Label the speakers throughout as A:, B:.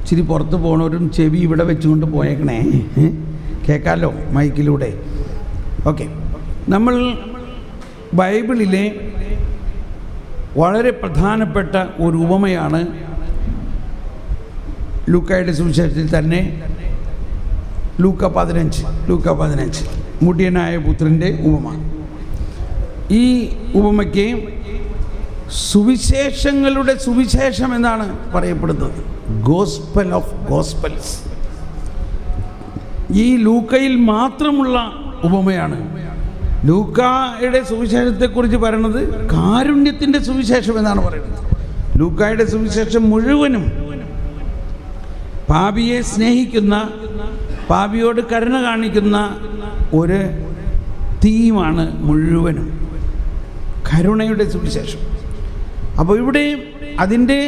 A: ഇച്ചിരി പുറത്ത് പോകണവരും ചെവി ഇവിടെ വെച്ചുകൊണ്ട് പോയേക്കണേ, കേൾക്കാമല്ലോ മൈക്കിലൂടെ. ഓക്കെ, നമ്മൾ ബൈബിളിലെ വളരെ പ്രധാനപ്പെട്ട ഒരു ഉപമയാണ് ലൂക്കായുടെ സുവിശേഷത്തിൽ തന്നെ ലൂക്ക 15 മുടിയനായ പുത്രൻ്റെ ഉപമ. ഈ ഉപമയ്ക്ക് സുവിശേഷങ്ങളുടെ സുവിശേഷം എന്നാണ് പറയപ്പെടുന്നത്. Gospel of gospels. ഈ ലൂക്കയിൽ മാത്രമുള്ള ഉപമയാണ്. ലൂക്കായുടെ സുവിശേഷത്തെക്കുറിച്ച് പറയുന്നത് കാരുണ്യത്തിൻ്റെ സുവിശേഷം എന്നാണ് പറയുന്നത്. ലൂക്കായുടെ സുവിശേഷം മുഴുവനും പാപിയെ സ്നേഹിക്കുന്ന, പാപിയോട് കരുണ കാണിക്കുന്ന ഒരു തീമാണ് മുഴുവനും, കരുണയുടെ സുവിശേഷം. അപ്പോൾ ഇവിടെ അതിൻ്റെ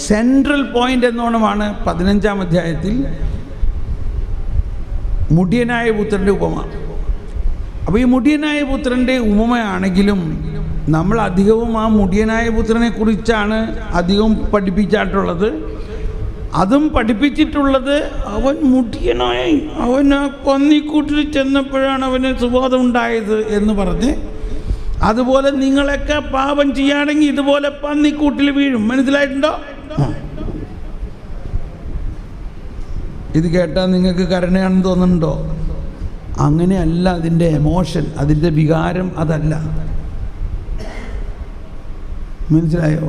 A: സെൻട്രൽ പോയിൻ്റ് എന്നോണമാണ് 15-ാം അധ്യായത്തിൽ മുടിയനായ പുത്രൻ്റെ ഉപമ. അപ്പോൾ ഈ മുടിയനായ പുത്രൻ്റെ ഉപമയാണെങ്കിലും നമ്മൾ അധികവും ആ മുടിയനായ പുത്രനെ കുറിച്ചാണ് അധികം പഠിപ്പിച്ചിട്ടുള്ളത്. അതും പഠിപ്പിച്ചിട്ടുള്ളത് അവൻ മുടിയനായി, അവൻ ആ പന്നിക്കൂട്ടിൽ ചെന്നപ്പോഴാണ് അവന് സുബോധം ഉണ്ടായത് എന്ന് പറഞ്ഞ്, അതുപോലെ നിങ്ങളൊക്കെ പാപം ചെയ്യുകയാണെങ്കിൽ ഇതുപോലെ പന്നിക്കൂട്ടിൽ വീഴും. മനസ്സിലായിട്ടുണ്ടോ? ഇത് കേട്ടാൽ നിങ്ങൾക്ക് കരുണയാണെന്ന് തോന്നുന്നുണ്ടോ? അങ്ങനെയല്ല അതിൻ്റെ എമോഷൻ, അതിൻ്റെ വികാരം അതല്ല. മനസ്സിലായോ?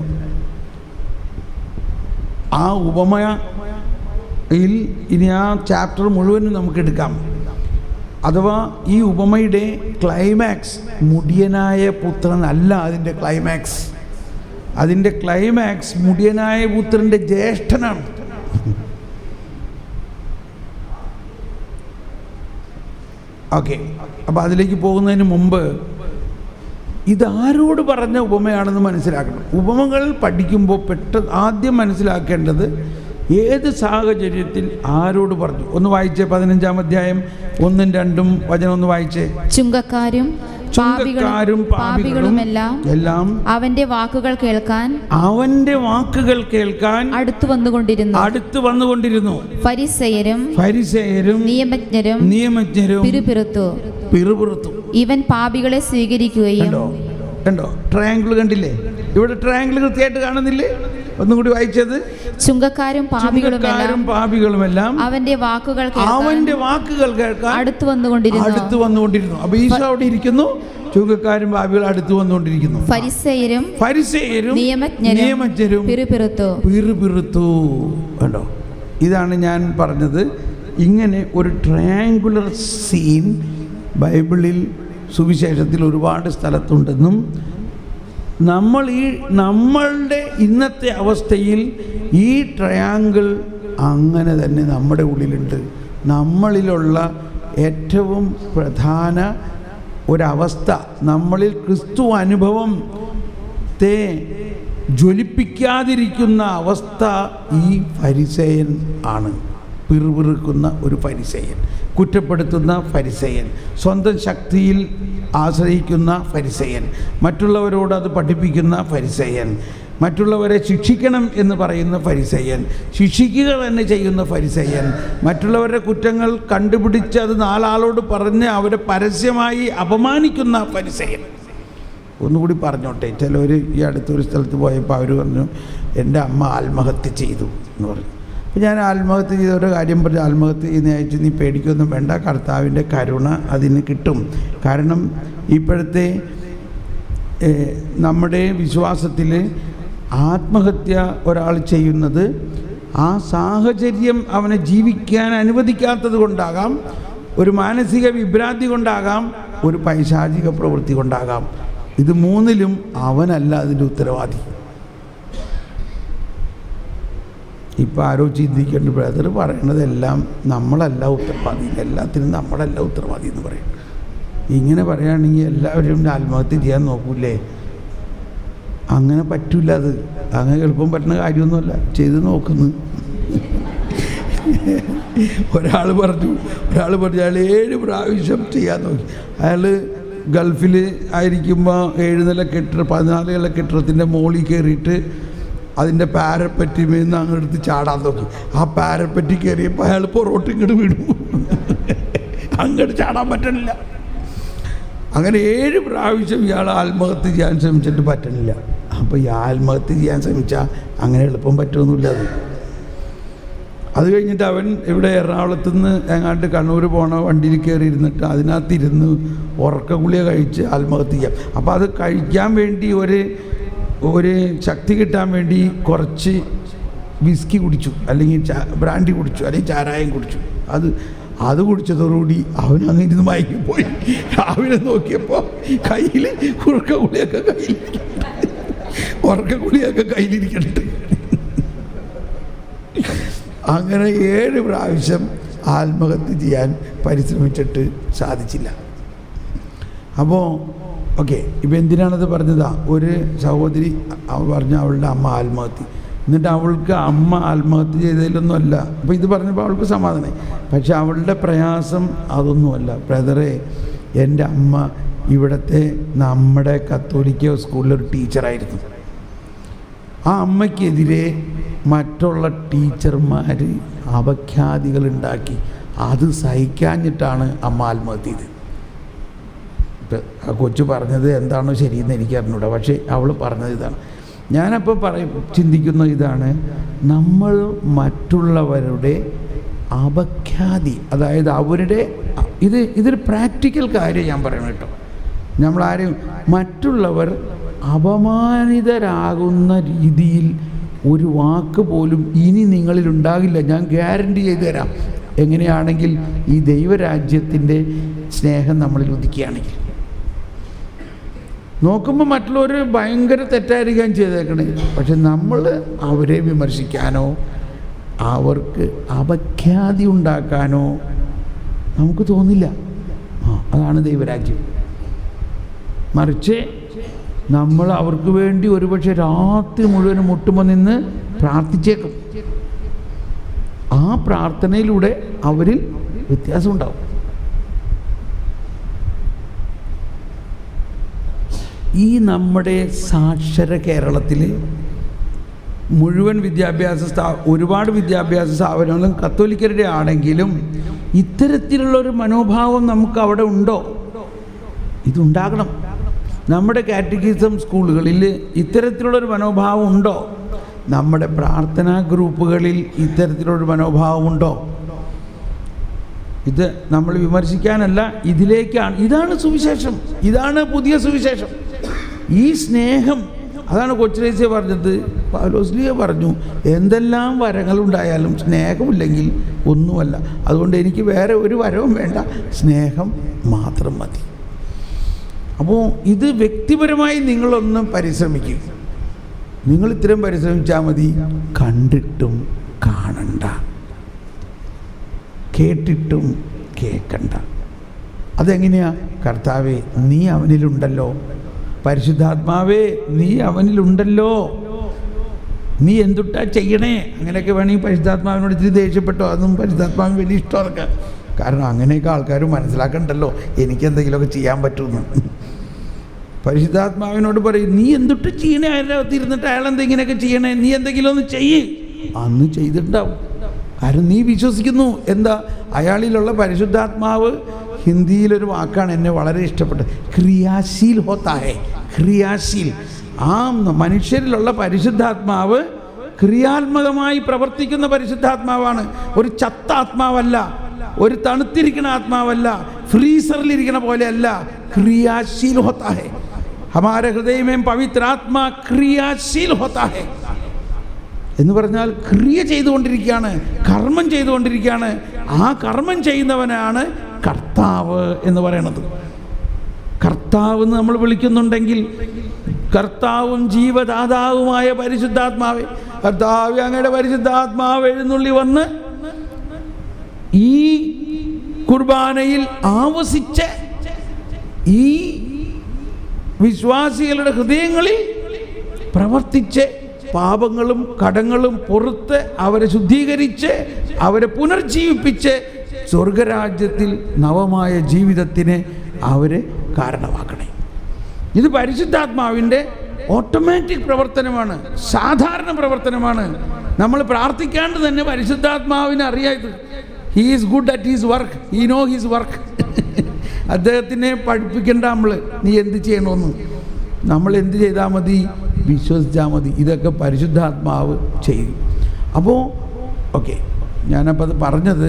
A: ആ ഉപമയിൽ ഇനി ആ ചാപ്റ്റർ മുഴുവനും നമുക്കെടുക്കാം. അഥവാ ഈ ഉപമയുടെ ക്ലൈമാക്സ് മുടിയനായ പുത്രനല്ല. അതിൻ്റെ ക്ലൈമാക്സ് മുടിയനായ പുത്രൻ്റെ ജ്യേഷ്ഠനാണ്. ഓക്കെ, അപ്പോൾ അതിലേക്ക് പോകുന്നതിന് മുമ്പ് ഇതാരോട് പറഞ്ഞ ഉപമയാണെന്ന് മനസ്സിലാക്കണം. ഉപമകൾ പഠിക്കുമ്പോൾ ആദ്യം മനസ്സിലാക്കേണ്ടത് ഏത് സാഹചര്യത്തിൽ ആരോട് പറഞ്ഞു. ഒന്ന് വായിച്ചേ, 15-ാം അധ്യായം 1-2 വചനം ഒന്ന് വായിച്ചേ.
B: ചുങ്കക്കാരും പാപികളുമെല്ലാം അവന്റെ വാക്കുകൾ കേൾക്കാൻ അടുത്തു വന്നുകൊണ്ടിരുന്നു. ഫരിസേയരും നിയമജ്ഞരും പിറുപിറുത്തു. ഇവൻ പാപികളെ സ്വീകരിക്കുകയും.
A: കണ്ടോ ട്രയാങ്കിൾ? കണ്ടില്ലേ? ഇവിടെ ട്രയാങ്കിൾ കൃത്യമായിട്ട് കാണുന്നില്ലേ? ഒന്നും കൂടി വായിച്ചത്.
B: ചുങ്കക്കാരും പാപികളുമെല്ലാം അവന്റെ വാക്കുകൾ
A: കേൾക്കാൻ
B: അടുത്തു വന്നുകൊണ്ടിരുന്നു.
A: അപ്പൊ ഈശോ അവിടെ ഇരിക്കുന്നു, ചുങ്കക്കാരും പാപികളും അടുത്ത് വന്നുകൊണ്ടിരിക്കുന്നു.
B: ഫരിസേയരും നിയമജ്ഞരും
A: പിറുപിറുത്തു. കണ്ടോ, ഇതാണ് ഞാൻ പറഞ്ഞത്. ഇങ്ങനെ ഒരു ട്രയാങ്കുലർ സീൻ ബൈബിളിൽ സുവിശേഷത്തിൽ ഒരുപാട് സ്ഥലത്തുണ്ടെന്നും നമ്മളുടെ ഇന്നത്തെ അവസ്ഥയിൽ ഈ ട്രയാങ്കിൾ അങ്ങനെ തന്നെ നമ്മുടെ ഉള്ളിലുണ്ട്. നമ്മളിലുള്ള ഏറ്റവും പ്രധാന ഒരവസ്ഥ, നമ്മളിൽ ക്രിസ്തു അനുഭവത്തെ ജ്വലിപ്പിക്കാതിരിക്കുന്ന അവസ്ഥ ഈ ഫരിസേയൻ ആണ്. പിറുപിറുക്കുന്ന ഒരു ഫരിസേയൻ, കുറ്റപ്പെടുത്തുന്ന ഫരിസേയൻ, സ്വന്തം ശക്തിയിൽ ആശ്രയിക്കുന്ന ഫരിസേയൻ, മറ്റുള്ളവരോട് അത് പഠിപ്പിക്കുന്ന ഫരിസേയൻ, മറ്റുള്ളവരെ ശിക്ഷിക്കണം എന്ന് പറയുന്ന ഫരിസേയൻ, ശിക്ഷിക്കുക തന്നെ ചെയ്യുന്ന ഫരിസേയൻ, മറ്റുള്ളവരുടെ കുറ്റങ്ങൾ കണ്ടുപിടിച്ച് അത് നാലാളോട് പറഞ്ഞ് അവരെ പരസ്യമായി അപമാനിക്കുന്ന ഫരിസേയൻ. ഒന്നുകൂടി പറഞ്ഞോട്ടെ, ചിലർ ഈ അടുത്തൊരു സ്ഥലത്ത് പോയപ്പോൾ അവർ പറഞ്ഞു എൻ്റെ അമ്മ ആത്മഹത്യ ചെയ്തു എന്ന് പറഞ്ഞു. അപ്പോൾ ഞാൻ ആത്മഹത്യ ചെയ്തവരുടെ കാര്യം പറഞ്ഞ്, ആത്മഹത്യ ചെയ്യുന്നതായിട്ട് നീ പേടിക്കൊന്നും വേണ്ട, കർത്താവിൻ്റെ കരുണ അതിന് കിട്ടും. കാരണം ഇപ്പോഴത്തെ നമ്മുടെ വിശ്വാസത്തിൽ ആത്മഹത്യ ഒരാൾ ചെയ്യുന്നത് ആ സാഹചര്യം അവനെ ജീവിക്കാൻ അനുവദിക്കാത്തത് കൊണ്ടാകാം, ഒരു മാനസിക വിഭ്രാന്തി കൊണ്ടാകാം, ഒരു പൈശാചിക പ്രവൃത്തി കൊണ്ടാകാം. ഇത് മൂന്നിലും അവനല്ല അതിൻ്റെ ഉത്തരവാദി. ഇപ്പോൾ ആരോ ചിന്തിക്കേണ്ട, ബ്രദർ പറയണതെല്ലാം നമ്മളല്ല ഉത്തരവാദി, എല്ലാത്തിനും നമ്മളല്ല ഉത്തരവാദി എന്ന് പറയും. ഇങ്ങനെ പറയുകയാണെങ്കിൽ എല്ലാവരും ആത്മഹത്യ ചെയ്യാൻ നോക്കൂലേ? അങ്ങനെ പറ്റില്ല. അത് അങ്ങനെ എളുപ്പം പറ്റുന്ന കാര്യമൊന്നുമല്ല. ചെയ്ത് നോക്കുന്നു. ഒരാൾ പറഞ്ഞു അയാൾ 7 പ്രാവശ്യം ചെയ്യാൻ നോക്കി. അയാൾ ഗൾഫിൽ ആയിരിക്കുമ്പോൾ 7 നില കെട്ടിടം 14 നില കെട്ടിടത്തിൻ്റെ മുകളിൽ കയറിയിട്ട് അതിൻ്റെ പാരപ്പറ്റിമേന്ന് അങ്ങെടുത്ത് ചാടാൻ നോക്കി. ആ പാരപ്പറ്റി കയറിയപ്പോൾ അയാൾ പുറോട്ട് ഇങ്ങോട്ട് വീണു. അങ്ങോട്ട് ചാടാൻ പറ്റണില്ല. അങ്ങനെ 7 പ്രാവശ്യം ഇയാൾ ആത്മഹത്യ ചെയ്യാൻ ശ്രമിച്ചിട്ട് പറ്റണില്ല. അപ്പോൾ ഈ ആത്മഹത്യ ചെയ്യാൻ ശ്രമിച്ചാൽ അങ്ങനെ എളുപ്പം പറ്റുമൊന്നുമില്ല. അത് കഴിഞ്ഞിട്ട് അവൻ ഇവിടെ എറണാകുളത്ത് നിന്ന് എങ്ങാണ്ട് കണ്ണൂർ പോണ വണ്ടിയിൽ കയറി ഇരുന്നിട്ട് അതിനകത്തിരുന്ന് ഉറക്ക ഗുളിക കഴിച്ച് ആത്മഹത്യ ചെയ്യാം. അപ്പോൾ അത് കഴിക്കാൻ വേണ്ടി ഒരു ശക്തി കിട്ടാൻ വേണ്ടി കുറച്ച് വിസ്കി കുടിച്ചു, അല്ലെങ്കിൽ ബ്രാൻഡി കുടിച്ചു, അല്ലെങ്കിൽ ചാരായം കുടിച്ചു. അത് കുടിച്ചതോടുകൂടി അവനങ്ങനെ ഇരുന്ന് മയങ്ങിപ്പോയി. രാവിലെ നോക്കിയപ്പോൾ കയ്യിൽ ഉറക്ക ഗുളിയൊക്കെ കയ്യിലിരിക്കട്ടെ. അങ്ങനെ 7 പ്രാവശ്യം ആത്മഹത്യ ചെയ്യാൻ പരിശ്രമിച്ചിട്ട് സാധിച്ചില്ല. അപ്പോൾ ഓക്കെ, ഇപ്പം എന്തിനാണത് പറഞ്ഞതാ? ഒരു സഹോദരി പറഞ്ഞ അവളുടെ അമ്മ ആത്മഹത്യ, എന്നിട്ട് അവൾക്ക് അമ്മ ആത്മഹത്യ ചെയ്തതിലൊന്നുമല്ല. അപ്പോൾ ഇത് പറഞ്ഞപ്പോൾ അവൾക്ക് സമാധാനമായി. പക്ഷെ അവളുടെ പ്രയാസം അതൊന്നുമല്ല. ബ്രദറെ, എൻ്റെ അമ്മ ഇവിടുത്തെ നമ്മുടെ കത്തോലിക്ക സ്കൂളിലൊരു ടീച്ചറായിരുന്നു. ആ അമ്മയ്ക്കെതിരെ മറ്റുള്ള ടീച്ചർമാർ അപഖ്യാതികളുണ്ടാക്കി. അത് സഹിക്കാഞ്ഞിട്ടാണ് അമ്മ ആത്മഹത്യ ചെയ്തത്. ആ കൊച്ചു പറഞ്ഞത് എന്താണോ ശരിയെന്ന് എനിക്ക് അറിഞ്ഞൂടാ, പക്ഷേ അവൾ പറഞ്ഞത് ഇതാണ്. ഞാനപ്പോൾ ചിന്തിക്കുന്ന ഇതാണ്, നമ്മൾ മറ്റുള്ളവരുടെ അപഖ്യാതി, അതായത് അവരുടെ ഇതൊരു പ്രാക്ടിക്കൽ കാര്യം ഞാൻ പറയണം കേട്ടോ. നമ്മളാരും മറ്റുള്ളവർ അപമാനിതരാകുന്ന രീതിയിൽ ഒരു വാക്ക് പോലും ഇനി നിങ്ങളിൽ ഉണ്ടാകില്ല, ഞാൻ ഗ്യാരണ്ടി ചെയ്തു തരാം. എങ്ങനെയാണെങ്കിൽ ഈ ദൈവരാജ്യത്തിൻ്റെ സ്നേഹം നമ്മളിൽ ഉദിക്കുകയാണെങ്കിൽ. നോക്കുമ്പോൾ മറ്റുള്ളവർ ഭയങ്കര തെറ്റായിരിക്കാൻ ചെയ്തേക്കണേ, പക്ഷെ നമ്മൾ അവരെ വിമർശിക്കാനോ അവർക്ക് അപഖ്യാതി ഉണ്ടാക്കാനോ നമുക്ക് തോന്നില്ല. അതാണ് ദൈവരാജ്യം. മറിച്ച് നമ്മൾ അവർക്ക് വേണ്ടി ഒരുപക്ഷെ രാത്രി മുഴുവനും മുട്ടുമ്പോൾ നിന്ന് പ്രാർത്ഥിച്ചേക്കും. ആ പ്രാർത്ഥനയിലൂടെ അവരിൽ വ്യത്യാസം ഉണ്ടാവും. ഈ നമ്മുടെ സാക്ഷര കേരളത്തിൽ മുഴുവൻ ഒരുപാട് വിദ്യാഭ്യാസ സ്ഥാപനങ്ങളും കത്തോലിക്കരുടെ ആണെങ്കിലും ഇത്തരത്തിലുള്ളൊരു മനോഭാവം നമുക്ക് അവിടെ ഉണ്ടോ? ഇതുണ്ടാകണം. നമ്മുടെ കാറ്റഗിസം സ്കൂളുകളിൽ ഇത്തരത്തിലുള്ളൊരു മനോഭാവം ഉണ്ടോ? നമ്മുടെ പ്രാർത്ഥനാ ഗ്രൂപ്പുകളിൽ ഇത്തരത്തിലുള്ളൊരു മനോഭാവം ഉണ്ടോ? ഇത് നമ്മൾ വിമർശിക്കാനല്ല, ഇതിലേക്കാണ്. ഇതാണ് സുവിശേഷം, ഇതാണ് പുതിയ സുവിശേഷം. ഈ സ്നേഹം, അതാണ് കൊച്ചുരേസ്യ പറഞ്ഞത്. പൗലോസ്ലീഹ പറഞ്ഞു, എന്തെല്ലാം വരങ്ങളുണ്ടായാലും സ്നേഹമില്ലെങ്കിൽ ഒന്നുമല്ല. അതുകൊണ്ട് എനിക്ക് വേറെ ഒരു വരവും വേണ്ട, സ്നേഹം മാത്രം മതി. അപ്പോൾ ഇത് വ്യക്തിപരമായി നിങ്ങളൊന്ന് പരിശ്രമിക്കും. നിങ്ങൾ ഇത്രയും പരിശ്രമിച്ചാൽ മതി. കണ്ടിട്ടും കാണണ്ട, കേട്ടിട്ടും കേൾക്കണ്ട. അതെങ്ങനെയാ? കർത്താവേ, നീ അവനിലുണ്ടല്ലോ, പരിശുദ്ധാത്മാവേ, നീ അവനിലുണ്ടല്ലോ, നീ എന്തുട്ടാ ചെയ്യണേ. അങ്ങനെയൊക്കെ വേണമെങ്കിൽ പരിശുദ്ധാത്മാവിനോട് ഇത്തിരി ദേഷ്യപ്പെട്ടോ, അതൊന്നും പരിശുദ്ധാത്മാവിന് വലിയ ഇഷ്ടം അതൊക്കെ. കാരണം അങ്ങനെയൊക്കെ ആൾക്കാർ മനസ്സിലാക്കണ്ടല്ലോ എനിക്ക് എന്തെങ്കിലുമൊക്കെ ചെയ്യാൻ പറ്റുമെന്ന്. പരിശുദ്ധാത്മാവിനോട് പറയും, നീ എന്തുട്ട് ചെയ്യണേ, അതിൻ്റെ അകത്ത് ഇരുന്നിട്ട് അയാൾ എന്തെങ്കിലുമൊക്കെ ചെയ്യണേ, നീ എന്തെങ്കിലും ഒന്ന് ചെയ്യ്. അന്ന് ചെയ്തിട്ടുണ്ടാവും. കാരണം നീ വിശ്വസിക്കുന്നു. എന്താ? അയാളിലുള്ള പരിശുദ്ധാത്മാവ്, ഹിന്ദിയിലൊരു വാക്കാണ് എന്നെ വളരെ ഇഷ്ടപ്പെട്ടത്, ക്രിയാശീൽ ഹോത്താഹേ. ക്രിയാശീൽ. ആ മനുഷ്യരിലുള്ള പരിശുദ്ധാത്മാവ് ക്രിയാത്മകമായി പ്രവർത്തിക്കുന്ന പരിശുദ്ധാത്മാവാണ്. ഒരു ചത്ത ആത്മാവല്ല, ഒരു തണുത്തിരിക്കുന്ന ആത്മാവല്ല, ഫ്രീസറിലിരിക്കുന്ന പോലെയല്ല. ക്രിയാശീൽ ഹോത്താഹേ. ഹമാരെ ഹൃദയമേ പവിത്രാത്മാ ക്രിയാശീൽ ഹോത്താഹേ എന്ന് പറഞ്ഞാൽ ക്രിയ ചെയ്തുകൊണ്ടിരിക്കുകയാണ്, കർമ്മം ചെയ്തുകൊണ്ടിരിക്കുകയാണ്. ആ കർമ്മം ചെയ്യുന്നവനാണ് കർത്താവ് എന്ന് പറയണത്. കർത്താവ് എന്ന് നമ്മൾ വിളിക്കുന്നുണ്ടെങ്കിൽ, കർത്താവും ജീവദാതാവുമായ പരിശുദ്ധാത്മാവേ, കർത്താവ് അങ്ങയുടെ പരിശുദ്ധാത്മാവ് എഴുന്നള്ളി വന്ന് ഈ കുർബാനയിൽ ആവസിച്ച് ഈ വിശ്വാസികളുടെ ഹൃദയങ്ങളിൽ പ്രവർത്തിച്ച് പാപങ്ങളും കടങ്ങളും പുറത്ത് അവരെ ശുദ്ധീകരിച്ച് അവരെ പുനർജീവിപ്പിച്ച് സ്വർഗരാജ്യത്തിൽ നവമായ ജീവിതത്തിന് അവരെ കാരണമാക്കണേ. ഇത് പരിശുദ്ധാത്മാവിൻ്റെ ഓട്ടോമാറ്റിക് പ്രവർത്തനമാണ്, സാധാരണ പ്രവർത്തനമാണ്. നമ്മൾ പ്രാർത്ഥിക്കാണ്ട് തന്നെ പരിശുദ്ധാത്മാവിനെ അറിയാം ഇത്. He is good at his work, he know his work. അദ്ദേഹത്തിനെ പഠിപ്പിക്കേണ്ട നീ എന്ത് ചെയ്യണമെന്ന്. നമ്മൾ എന്ത് ചെയ്താൽ മതി? വിശ്വസിച്ചാൽ മതി. ഇതൊക്കെ പരിശുദ്ധാത്മാവ് ചെയ്യും. അപ്പോൾ ഓക്കെ, ഞാനപ്പോൾ അത് പറഞ്ഞത്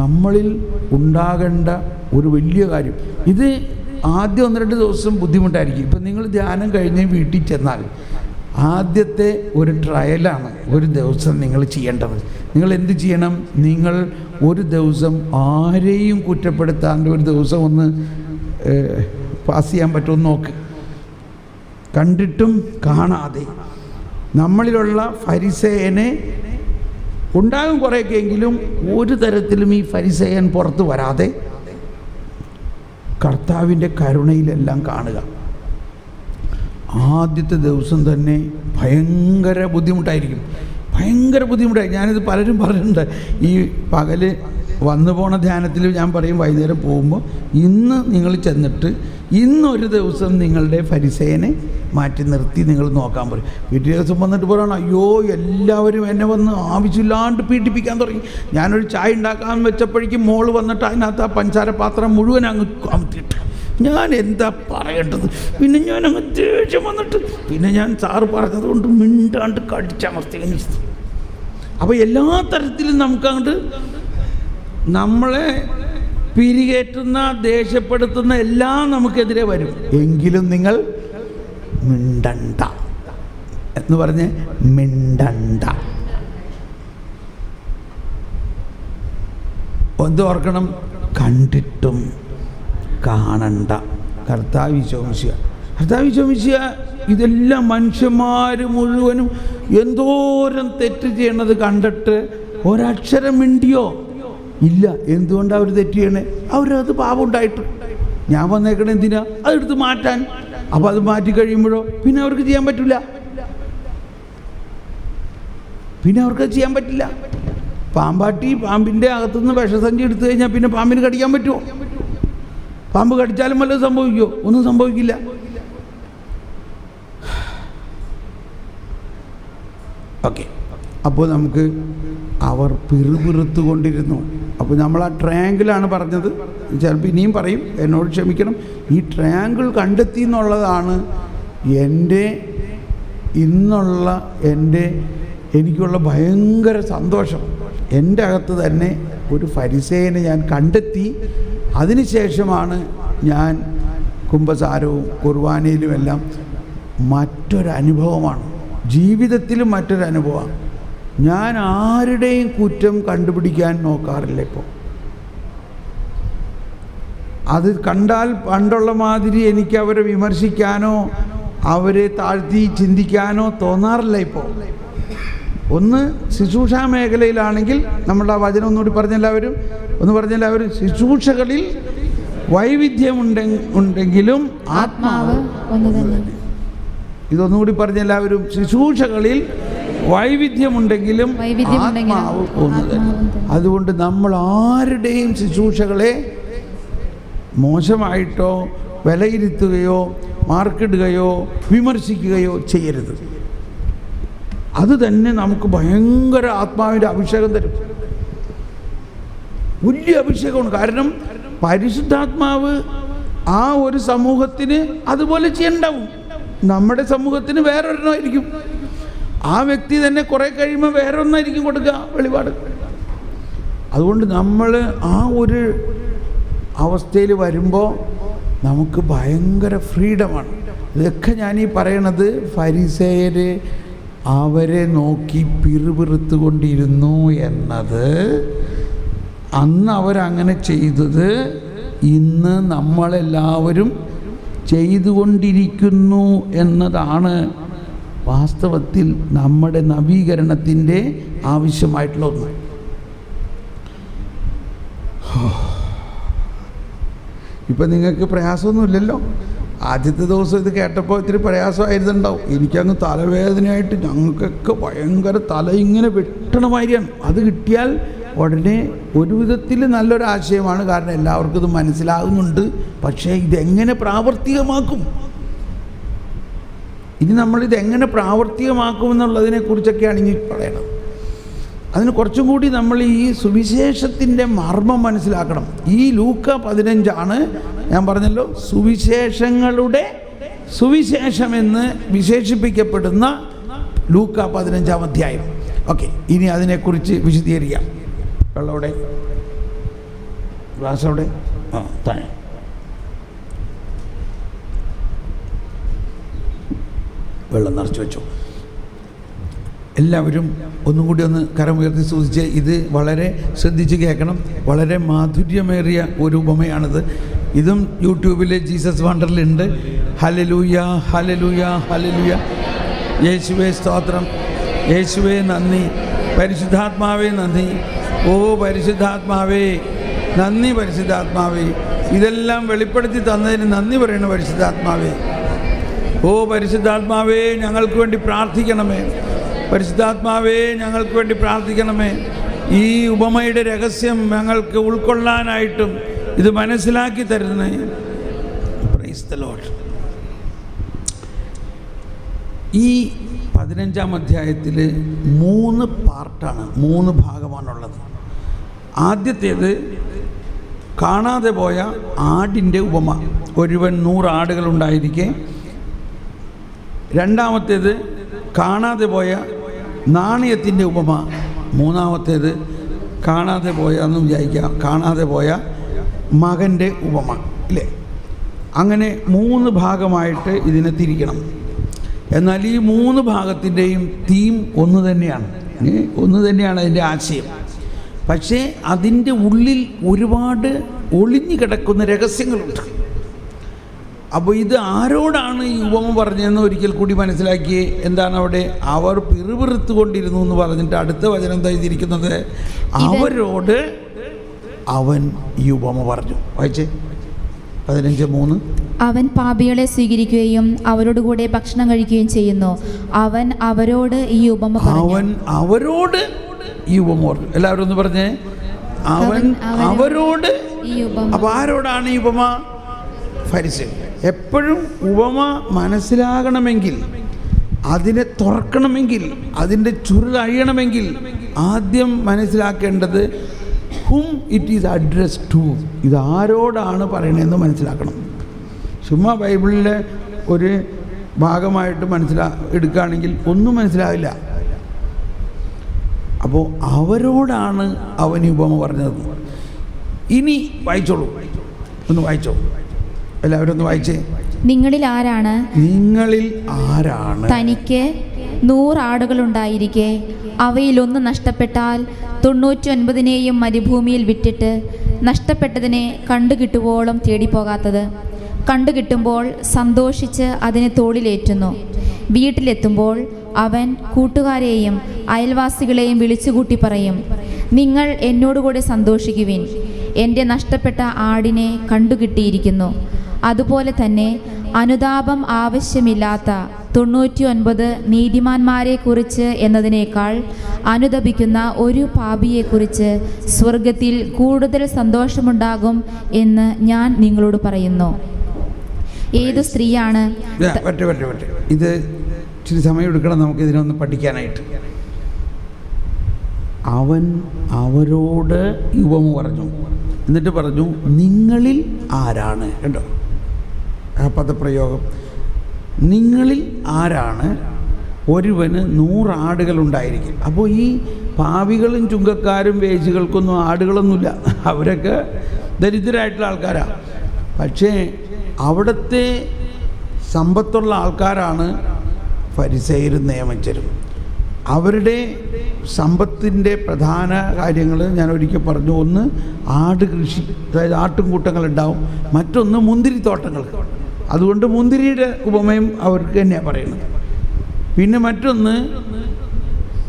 A: നമ്മളിൽ ഉണ്ടാകേണ്ട ഒരു വലിയ കാര്യം. ഇത് ആദ്യം 1-2 ദിവസം ബുദ്ധിമുട്ടായിരിക്കും. ഇപ്പം നിങ്ങൾ ധ്യാനം കഴിഞ്ഞ് വീട്ടിൽ ചെന്നാൽ ആദ്യത്തെ ഒരു ട്രയലാണ് ഒരു ദിവസം നിങ്ങൾ ചെയ്യേണ്ടത്. നിങ്ങൾ എന്ത് ചെയ്യണം? നിങ്ങൾ ഒരു ദിവസം ആരെയും കുറ്റപ്പെടുത്താണ്ട് ഒരു ദിവസം ഒന്ന് പാസ് ചെയ്യാൻ പറ്റുമെന്ന് നോക്ക്. കണ്ടിട്ടും കാണാതെ നമ്മളിലുള്ള ഫരിസേയനെ ഉണ്ടാകും കുറേയൊക്കെ എങ്കിലും ഒരു തരത്തിലും ഈ ഫരിസേയൻ പുറത്ത് വരാതെ കർത്താവിൻ്റെ കരുണയിലെല്ലാം കാണുക. ആദ്യത്തെ ദിവസം തന്നെ ഭയങ്കര ബുദ്ധിമുട്ടായിരിക്കും, ഭയങ്കര ബുദ്ധിമുട്ടായി. ഞാനിത് പലരും പറഞ്ഞിട്ടുണ്ട്. ഈ പകല് വന്നു പോണ ധ്യാനത്തിൽ ഞാൻ പറയും, വൈകുന്നേരം പോകുമ്പോൾ ഇന്ന് നിങ്ങൾ ചെന്നിട്ട് ഇന്നൊരു ദിവസം നിങ്ങളുടെ ഫരിസേയനെ മാറ്റി നിർത്തി നിങ്ങൾ നോക്കാൻ പറയും. പിറ്റേ ദിവസം വന്നിട്ട് പറയണം, അയ്യോ എല്ലാവരും എന്നെ വന്ന് ആവശ്യമില്ലാണ്ട് പീഡിപ്പിക്കാൻ തുടങ്ങി. ഞാനൊരു ചായ ഉണ്ടാക്കാൻ വെച്ചപ്പോഴേക്കും മോള് വന്നിട്ട് അതിനകത്ത് ആ പഞ്ചാര പാത്രം മുഴുവൻ അങ്ങ് അമർത്തിയിട്ട് ഞാൻ എന്താ പറയേണ്ടത്. പിന്നെ ഞാൻ അങ്ങ് ദേഷ്യം വന്നിട്ട് പിന്നെ ഞാൻ സാറ് പറഞ്ഞതുകൊണ്ട് മിണ്ടാണ്ട് കടിച്ചമർത്തി. അപ്പോൾ എല്ലാ തരത്തിലും നമുക്കങ്ങോട്ട് നമ്മളെ പിരികേറ്റുന്ന ദേഷ്യപ്പെടുത്തുന്ന എല്ലാം നമുക്കെതിരെ വരും. എങ്കിലും നിങ്ങൾ മിണ്ടണ്ട എന്ന് പറഞ്ഞ് മിണ്ടണ്ട. എന്ത് ഓർക്കണം? കണ്ടിട്ടും കാണണ്ട. കർത്താവ് ശോമിക്കുക ഇതെല്ലാം മനുഷ്യന്മാർ മുഴുവനും എന്തോരം തെറ്റ് ചെയ്യണത് കണ്ടിട്ട് ഒരക്ഷരം മിണ്ടിയോ ഇല്ല. എന്തുകൊണ്ടാണ് അവർ തെറ്റ് ചെയ്യണേ? അവരത് പാപം ഉണ്ടായിട്ട് ഞാൻ വന്നേക്കണേ എന്തിനാ? അതെടുത്ത് മാറ്റാൻ. അപ്പോൾ അത് മാറ്റി കഴിയുമ്പോഴോ പിന്നെ അവർക്ക് ചെയ്യാൻ പറ്റില്ല, പിന്നെ അവർക്ക് ചെയ്യാൻ പറ്റില്ല. പാമ്പാട്ടി പാമ്പിൻ്റെ അകത്തുനിന്ന് വിഷസഞ്ചി എടുത്തു കഴിഞ്ഞാൽ പിന്നെ പാമ്പിന് കടിക്കാൻ പറ്റുമോ? പാമ്പ് കടിച്ചാലും വല്ലതും സംഭവിക്കുമോ? ഒന്നും സംഭവിക്കില്ല. ഓക്കെ, അപ്പോൾ നമുക്ക് അവർ പിറുപിറുത്തു കൊണ്ടിരുന്നു. അപ്പോൾ നമ്മൾ ആ ട്രയാങ്കിളാണ് പറഞ്ഞത്. ചിലപ്പോൾ ഇനിയും പറയും, എന്നോട് ക്ഷമിക്കണം. ഈ ട്രയാങ്കിൾ കണ്ടെത്തി എന്നുള്ളതാണ് എനിക്കുള്ള ഭയങ്കര സന്തോഷം. എൻ്റെ അകത്ത് തന്നെ ഒരു ഫരിസേയനെ ഞാൻ കണ്ടെത്തി. അതിനുശേഷമാണ് ഞാൻ കുമ്പസാരവും കുർബാനയിലുമെല്ലാം മറ്റൊരനുഭവമാണ്, ജീവിതത്തിലും മറ്റൊരനുഭവമാണ്. ഞാൻ ആരുടെയും കുറ്റം കണ്ടുപിടിക്കാൻ നോക്കാറില്ല. ഇപ്പോൾ അത് കണ്ടാൽ പണ്ടുള്ള മാതിരി എനിക്ക് അവരെ വിമർശിക്കാനോ അവരെ താഴ്ത്തി ചിന്തിക്കാനോ തോന്നാറില്ല. ഇപ്പോൾ ഒന്ന് ശുശ്രൂഷാ മേഖലയിലാണെങ്കിൽ നമ്മുടെ ആ വചനം ഒന്നുകൂടി പറഞ്ഞെല്ലാവരും ശുശ്രൂഷകളിൽ വൈവിധ്യമുണ്ടെങ്കിലും ആത്മാവ് ഒന്ന് തന്നെ. ഇതൊന്നുകൂടി പറഞ്ഞെല്ലാവരും ശുശ്രൂഷകളിൽ വൈവിധ്യമുണ്ടെങ്കിലും ആത്മാവ് ഒന്ന് തന്നെ. അതുകൊണ്ട് നമ്മൾ ആരുടെയും ശുശ്രൂഷകളെ മോശമായിട്ടോ വിലയിരുത്തുകയോ മാർക്കിടുകയോ വിമർശിക്കുകയോ ചെയ്യരുത്. അത് തന്നെ നമുക്ക് ഭയങ്കര ആത്മാവിൻ്റെ അഭിഷേകം തരും, വലിയ അഭിഷേകമാണ്. കാരണം പരിശുദ്ധാത്മാവ് ആ ഒരു സമൂഹത്തിന് അതുപോലെ ചെയ്യണ്ടാവും. നമ്മുടെ സമൂഹത്തിന് വേറൊരെണ്ണമായിരിക്കും. ആ വ്യക്തി തന്നെ കുറേ കഴിയുമ്പോൾ വേറെ ഒന്നായിരിക്കും കൊടുക്കുക വെളിപാട്. അതുകൊണ്ട് നമ്മൾ ആ ഒരു അവസ്ഥയിൽ വരുമ്പോൾ നമുക്ക് ഭയങ്കര ഫ്രീഡമാണ്. ഇതൊക്കെ ഞാനീ പറയണത് ഫരിസേയർ അവരെ നോക്കി പിറുപിറുത്തു കൊണ്ടിരുന്നു എന്നത്, അന്ന് അവരങ്ങനെ ചെയ്തത് ഇന്ന് നമ്മളെല്ലാവരും ചെയ്തുകൊണ്ടിരിക്കുന്നു എന്നതാണ് വാസ്തവത്തിൽ നമ്മുടെ നവീകരണത്തിൻ്റെ ആവശ്യമായിട്ടുള്ള ഒന്ന്. ഇപ്പം നിങ്ങൾക്ക് പ്രയാസമൊന്നുമില്ലല്ലോ. ആദ്യത്തെ ദിവസം ഇത് കേട്ടപ്പോൾ ഇത്തിരി പ്രയാസമായിരുന്നുണ്ടാവും. എനിക്കങ്ങ് തലവേദനയായിട്ട് ഞങ്ങൾക്കൊക്കെ ഭയങ്കര തല ഇങ്ങനെ വെട്ടണമാതിരിയാണ്. അത് കിട്ടിയാൽ ഉടനെ ഒരു വിധത്തിൽ നല്ലൊരാശയമാണ്, കാരണം എല്ലാവർക്കും ഇത് മനസ്സിലാകുന്നുണ്ട്. പക്ഷേ ഇതെങ്ങനെ പ്രാവർത്തികമാക്കും? ഇനി നമ്മളിത് എങ്ങനെ പ്രാവർത്തികമാക്കുമെന്നുള്ളതിനെക്കുറിച്ചൊക്കെയാണ് ഇനി പറയണം. അതിന് കുറച്ചും കൂടി നമ്മൾ ഈ സുവിശേഷത്തിൻ്റെ മർമ്മം മനസ്സിലാക്കണം. ഈ ലൂക്ക 15 ഞാൻ പറഞ്ഞല്ലോ സുവിശേഷങ്ങളുടെ സുവിശേഷമെന്ന് വിശേഷിപ്പിക്കപ്പെടുന്ന ലൂക്ക 15 അധ്യായം. ഓക്കെ, ഇനി അതിനെക്കുറിച്ച് വിശദീകരിക്കാം. വെള്ളവിടെ ഗ്ലാസ് അവിടെ താഴെ. വെള്ളം നിറച്ച് വെച്ചു. എല്ലാവരും ഒന്നും കൂടി ഒന്ന് കരമുയർത്തി സൂചിച്ച് ഇത് വളരെ ശ്രദ്ധിച്ച് കേൾക്കണം. വളരെ മാധുര്യമേറിയ ഒരു ഉപമയാണിത്. ഇതും യൂട്യൂബിൽ ജീസസ് വണ്ടറിലുണ്ട്. ഹല്ലേലൂയ ഹല്ലേലൂയ ഹല്ലേലൂയ. യേശുവേ സ്തോത്രം, യേശുവേ നന്ദി, പരിശുദ്ധാത്മാവേ നന്ദി. ഓ പരിശുദ്ധാത്മാവേ നന്ദി, പരിശുദ്ധാത്മാവേ ഇതെല്ലാം വെളിപ്പെടുത്തി തന്നതിന് നന്ദി പറയണ പരിശുദ്ധാത്മാവേ. ഓ പരിശുദ്ധാത്മാവേ ഞങ്ങൾക്ക് വേണ്ടി പ്രാർത്ഥിക്കണമേ. പരിശുദ്ധാത്മാവേ ഞങ്ങൾക്ക് വേണ്ടി പ്രാർത്ഥിക്കണമേ. ഈ ഉപമയുടെ രഹസ്യം ഞങ്ങൾക്ക് ഉൾക്കൊള്ളാനായിട്ടും ഇത് മനസ്സിലാക്കി തരുന്നേ. Price the Lord. ഈ 15 അധ്യായത്തിൽ 3 പാർട്ടാണ്, 3 ഭാഗമാണുള്ളത്. ആദ്യത്തേത് കാണാതെ പോയ ആടിൻ്റെ ഉപമ. ഒരുവൻ 100 ആടുകളുണ്ടായിരിക്കെ. രണ്ടാമത്തേത് കാണാതെ പോയ നാണയത്തിൻ്റെ ഉപമ. മൂന്നാമത്തേത് കാണാതെ പോയ മകൻ്റെ ഉപമ. ഇല്ലേ? അങ്ങനെ 3 ഭാഗമായിട്ട് ഇതിനെ തിരിക്കണം. എന്നാൽ ഈ 3 ഭാഗത്തിൻ്റെയും തീം ഒന്ന് തന്നെയാണ് അതിൻ്റെ ആശയം. പക്ഷേ അതിൻ്റെ ഉള്ളിൽ ഒരുപാട് ഒളിഞ്ഞു കിടക്കുന്ന രഹസ്യങ്ങളുണ്ട്. അപ്പോൾ ഇത് ആരോടാണ് ഈ ഉപമ പറഞ്ഞതെന്ന് ഒരിക്കൽ കൂടി മനസ്സിലാക്കിയേ. എന്താണ് അവിടെ? അവർ പിറുപിറുത്തു കൊണ്ടിരുന്നു എന്ന് പറഞ്ഞിട്ട് അടുത്ത വചനം എഴുതിയിരിക്കുന്നത് അവരോട് അവൻ ഈ ഉപമ പറഞ്ഞു. വായിച്ചേ 15:3.
B: അവൻ പാപികളെ സ്വീകരിക്കുകയും അവരോട് കൂടെ ഭക്ഷണം കഴിക്കുകയും ചെയ്യുന്നു. അവൻ അവരോട് ഈ ഉപമ പറഞ്ഞു. എല്ലാവരും ഒന്ന് പറഞ്ഞേ, അവൻ അവരോട് ഈ ഉപമ. അപ്പോൾ ആരോടാണ് ഈ ഉപമ? ഫരിസേയർ. എപ്പോഴും ഉപമ മനസ്സിലാകണമെങ്കിൽ, അതിനെ തുറക്കണമെങ്കിൽ, അതിൻ്റെ ചുരുൾ അഴിയണമെങ്കിൽ ആദ്യം മനസ്സിലാക്കേണ്ടത് whom it is addressed to. ഇത് ആരോടാണ് പറയണതെന്ന് മനസ്സിലാക്കണം. ചുമ്മാ ബൈബിളിലെ ഒരു ഭാഗമായിട്ട് എടുക്കുകയാണെങ്കിൽ ഒന്നും മനസ്സിലാവില്ല. അപ്പോൾ അവരോടാണ് അവൻ ഈ ഉപമ പറഞ്ഞത്. ഇനി വായിച്ചോളൂ, ഒന്ന് വായിച്ചോ, എല്ലാവരും ഒന്ന് വായിച്ചേ. നിങ്ങളിൽ ആരാണ് തനിക്ക് 100 ആടുകളുണ്ടായിരിക്കെ അവയിലൊന്ന് നഷ്ടപ്പെട്ടാൽ 99 മരുഭൂമിയിൽ വിട്ടിട്ട് നഷ്ടപ്പെട്ടതിനെ കണ്ടുകിട്ടുവോളം തേടിപ്പോകാത്തത്? കണ്ടുകിട്ടുമ്പോൾ സന്തോഷിച്ച് അതിനെ തോളിലേറ്റുന്നു. വീട്ടിലെത്തുമ്പോൾ അവൻ കൂട്ടുകാരെയും അയൽവാസികളെയും വിളിച്ചുകൂട്ടി പറയും, നിങ്ങൾ എന്നോടുകൂടെ സന്തോഷിക്കുവിൻ, എൻ്റെ നഷ്ടപ്പെട്ട ആടിനെ കണ്ടുകിട്ടിയിരിക്കുന്നു. അതുപോലെ തന്നെ അനുതാപം ആവശ്യമില്ലാത്ത 99 നീതിമാന്മാരെക്കുറിച്ച് എന്നതിനേക്കാൾ അനുതപിക്കുന്ന ഒരു പാപിയെക്കുറിച്ച് സ്വർഗത്തിൽ കൂടുതൽ സന്തോഷമുണ്ടാകും എന്ന് ഞാൻ നിങ്ങളോട് പറയുന്നു. ഏതു സ്ത്രീയാണ്
A: ഇത് ഇച്ചിരി സമയം എടുക്കണം നമുക്ക് ഇതിനൊന്ന് പഠിക്കാനായിട്ട്. അവൻ അവരോട് ഉപമ പറഞ്ഞു, എന്നിട്ട് പറഞ്ഞു നിങ്ങളിൽ ആരാണ്. കണ്ടോ ആ പദപ്രയോഗം? നിങ്ങളിൽ ആരാണ് ഒരുവന് 100 ആടുകളുണ്ടായിരിക്കും. അപ്പോൾ ഈ പാപികളും ചുങ്കക്കാരും വേശ്യകൾക്കൊന്നും ആടുകളൊന്നുമില്ല, അവരൊക്കെ ദരിദ്രരായിട്ടുള്ള ആൾക്കാരാണ്. പക്ഷേ അവിടുത്തെ സമ്പത്തുള്ള ആൾക്കാരാണ് ഫരിസേയരും നിയമജ്ഞരും. അവരുടെ സമ്പത്തിൻ്റെ പ്രധാന കാര്യങ്ങൾ ഞാൻ ഒരിക്കൽ പറഞ്ഞു. ഒന്ന് ആട് കൃഷി, അതായത് ആട്ടുംകൂട്ടങ്ങളുണ്ടാവും. മറ്റൊന്ന് മുന്തിരിത്തോട്ടങ്ങൾ. അതുകൊണ്ട് മുന്തിരിയുടെ ഉപമയും അവർക്ക് തന്നെയാണ് പറയുന്നത്. പിന്നെ മറ്റൊന്ന്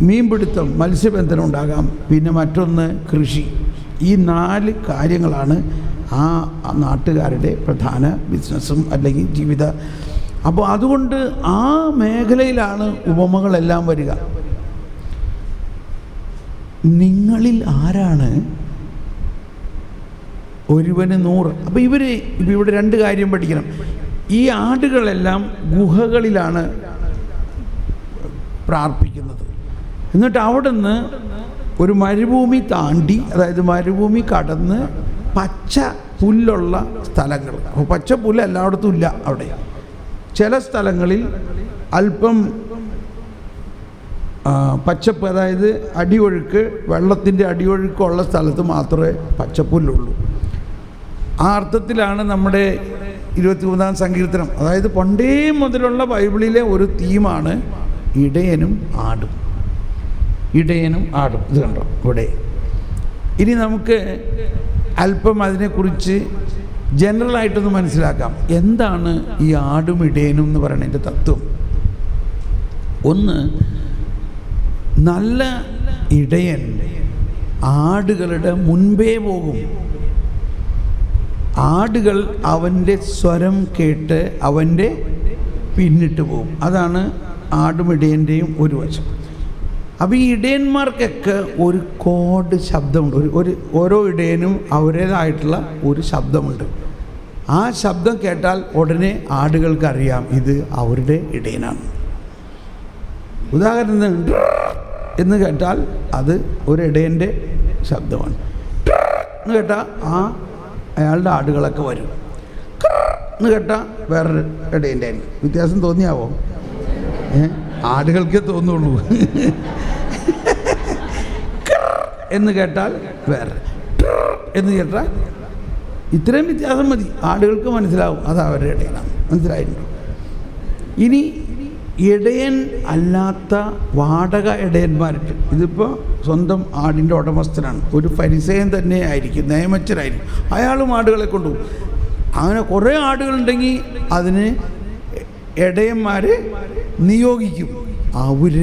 A: മീൻപിടുത്തം, മത്സ്യബന്ധനം ഉണ്ടാകാം. പിന്നെ മറ്റൊന്ന് കൃഷി. ഈ 4 കാര്യങ്ങളാണ് ആ നാട്ടുകാരുടെ പ്രധാന ബിസിനസ്സും അല്ലെങ്കിൽ ജീവിത. അപ്പോൾ അതുകൊണ്ട് ആ മേഖലയിലാണ് ഉപമകളെല്ലാം വരിക. നിങ്ങളിൽ ആരാണ് ഒരുവന് 100. അപ്പോൾ ഇവിടെ 2 കാര്യം പഠിക്കണം. ഈ ആടുകളെല്ലാം ഗുഹകളിലാണ് പ്രാർത്ഥിക്കുന്നത്. എന്നിട്ട് അവിടുന്ന് ഒരു മരുഭൂമി താണ്ടി, അതായത് മരുഭൂമി കടന്ന് പച്ച പുല്ലുള്ള സ്ഥലങ്ങൾ. അപ്പോൾ പച്ച പുല്ല് എല്ലായിടത്തും ഇല്ല. അവിടെ ചില സ്ഥലങ്ങളിൽ അല്പം പച്ചപ്പ്, അതായത് അടിയൊഴുക്ക്, വെള്ളത്തിൻ്റെ അടിയൊഴുക്കുള്ള സ്ഥലത്ത് മാത്രമേ പച്ചപ്പുല്ലുള്ളൂ. ആ അർത്ഥത്തിലാണ് നമ്മുടെ 23-ാം സങ്കീർത്തനം, അതായത് പണ്ടേ മുതലുള്ള ബൈബിളിലെ ഒരു തീമാണ് ഇടയനും ആടും. ഇടയനും ആടും. ഇത് കണ്ടോ ഇവിടെ. ഇനി നമുക്ക് അല്പം അതിനെക്കുറിച്ച് ജനറലായിട്ടൊന്ന് മനസ്സിലാക്കാം. എന്താണ് ഈ ആടും ഇടയനും എന്ന് പറയുന്നതിൻ്റെ തത്വം? ഒന്ന്, നല്ല ഇടയൻ ആടുകളുടെ മുൻപേ പോകും. ആടുകൾ അവൻ്റെ സ്വരം കേട്ട് അവൻ്റെ പിന്നിട്ട് പോകും. അതാണ് ആടും ഇടയൻ്റെയും ഒരു വശം. അപ്പോൾ ഈ ഇടയന്മാർക്കൊക്കെ ഒരു കോഡ് ശബ്ദമുണ്ട്. ഓരോ ഇടയനും അവരുടേതായിട്ടുള്ള ഒരു ശബ്ദമുണ്ട്. ആ ശബ്ദം കേട്ടാൽ ഉടനെ ആടുകൾക്കറിയാം ഇത് അവരുടെ ഇടയനാണ്. ഉദാഹരണത്തിന് എന്ന് കേട്ടാൽ അത് ഒരു ഇടയൻ്റെ ശബ്ദമാണ്. എന്ന് കേട്ടാൽ അയാളുടെ ആടുകളൊക്കെ വരും. എന്ന് കേട്ടാൽ വേറൊരു ഇടയൻ്റെ ആയിരിക്കും. വ്യത്യാസം തോന്നിയാവോ? ആടുകൾക്കേ തോന്നുള്ളൂ. എന്ന് കേട്ടാൽ വേറെ, എന്ന് കേട്ടാൽ ഇത്രയും വ്യത്യാസം മതി, ആടുകൾക്ക് മനസ്സിലാവും അത് അവരുടെ ഇടയനാണ്. മനസ്സിലായിട്ടുണ്ടോ? ഇനി ഇടയൻ അല്ലാത്ത വാടക ഇടയന്മാരുണ്ട്. ഇതിപ്പോൾ സ്വന്തം ആടിൻ്റെ ഉടമസ്ഥനാണ്, ഒരു ഫരിസേയൻ തന്നെ ആയിരിക്കും, നിയമജ്ഞനായിരിക്കും. അയാളും ആടുകളെ കൊണ്ടുപോകും. അങ്ങനെ കുറേ ആടുകളുണ്ടെങ്കിൽ അതിന് ഇടയന്മാർ നിയോഗിക്കും. അവർ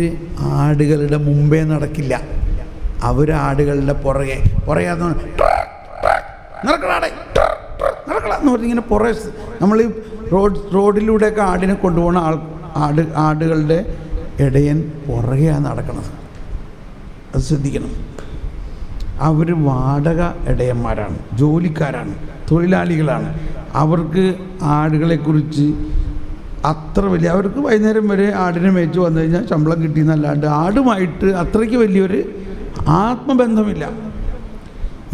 A: ആടുകളുടെ മുമ്പേ നടക്കില്ല, അവർ ആടുകളുടെ പുറകെ നടക്കണാടെ നടക്കണം പറഞ്ഞ് ഇങ്ങനെ പുറകെ. നമ്മൾ ഈ റോഡിലൂടെയൊക്കെ ആടിനെ കൊണ്ടുപോകുന്ന ആടുകളുടെ ഇടയൻ പുറകെയാണ് നടക്കുന്നത്. അത് ശ്രദ്ധിക്കണം. അവർ വാടക ഇടയന്മാരാണ്, ജോലിക്കാരാണ്, തൊഴിലാളികളാണ്. അവർക്ക് ആടുകളെക്കുറിച്ച് അത്ര വലിയ, അവർക്ക് വൈകുന്നേരം വരെ ആടിനെ മേച്ച് വന്നു കഴിഞ്ഞാൽ ശമ്പളം കിട്ടിയെന്നല്ലാണ്ട് ആടുമായിട്ട് അത്രയ്ക്ക് വലിയൊരു ആത്മബന്ധമില്ല.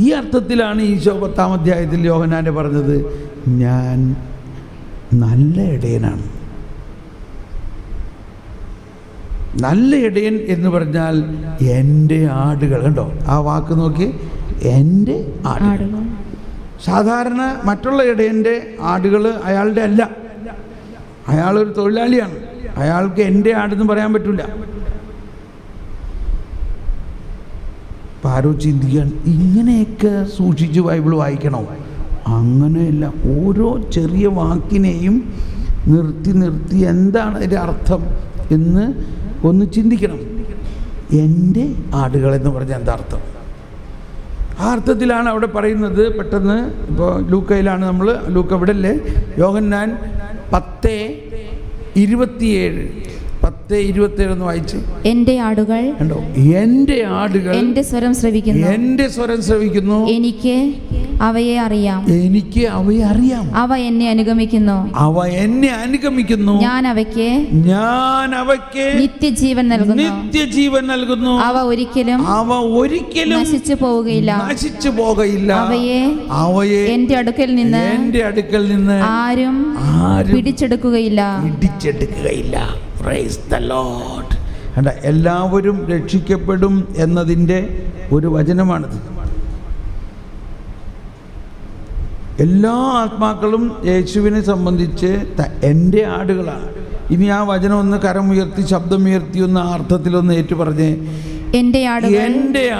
A: ഈ അർത്ഥത്തിലാണ് ഈശോ 10-ാം അധ്യായത്തിൽ യോഹന്നാനെ പറഞ്ഞത്, ഞാൻ നല്ല ഇടയനാണ്. നല്ല ഇടയൻ എന്ന് പറഞ്ഞാൽ എൻ്റെ ആടുകൾ. കണ്ടോ ആ വാക്ക് നോക്കി, എൻ്റെ ആടുകൾ. സാധാരണ മറ്റുള്ള ഇടയൻ്റെ ആടുകൾ അയാളുടെ അല്ല, അയാളൊരു തൊഴിലാളിയാണ്. അയാൾക്ക് എൻ്റെ ആടെന്ന് പറയാൻ പറ്റില്ല. അപ്പം ആരോ ചിന്തിക്കാൻ, ഇങ്ങനെയൊക്കെ സൂക്ഷിച്ച് ബൈബിൾ വായിക്കണോ? അങ്ങനെയല്ല. ഓരോ ചെറിയ വാക്കിനെയും നിർത്തി എന്താണ് അതിൻ്റെ അർത്ഥം എന്ന് ഒന്ന് ചിന്തിക്കണം. എൻ്റെ ആടുകളെന്ന് പറഞ്ഞാൽ എന്താ അർത്ഥം? ആ അർത്ഥത്തിലാണ് അവിടെ പറയുന്നത്. പെട്ടെന്ന് ഇപ്പോൾ ലൂക്കയിലാണ് നമ്മൾ, ലൂക്ക ഇവിടെ അല്ലേ, യോഹന്നാൻ 10:27 10:27 വായിച്ച്.
B: എൻ്റെ ആടുകൾ
A: കണ്ടോ, എൻ്റെ ആടുകൾ
B: എൻ്റെ സ്വരം ശ്രവിക്കുന്നു, എനിക്ക് അവയെ അറിയാം, അവ എന്നെ അനുഗമിക്കുന്നു, ഞാൻ അവയ്ക്ക് നിത്യജീവൻ നൽകുന്നു, അവ ഒരിക്കലും നശിച്ചു പോവുകയില്ല, അവയെ എൻ്റെ അടുക്കൽ നിന്ന് ആരും പിടിച്ചെടുക്കുകയില്ല.
A: Praise the Lord. എല്ലാവരും രക്ഷിക്കപ്പെടും എന്നതിൻ്റെ ഒരു വചനമാണിത്. എല്ലാ ആത്മാക്കളും യേശുവിനെ സംബന്ധിച്ച് എൻ്റെ ആടുകളാണ്. ഇനി ആ വചനം ഒന്ന് കരമുയർത്തി ശബ്ദമുയർത്തി ഒന്ന് ആ അർത്ഥത്തിലൊന്ന് ഏറ്റു പറഞ്ഞേ.
B: എൻ്റെ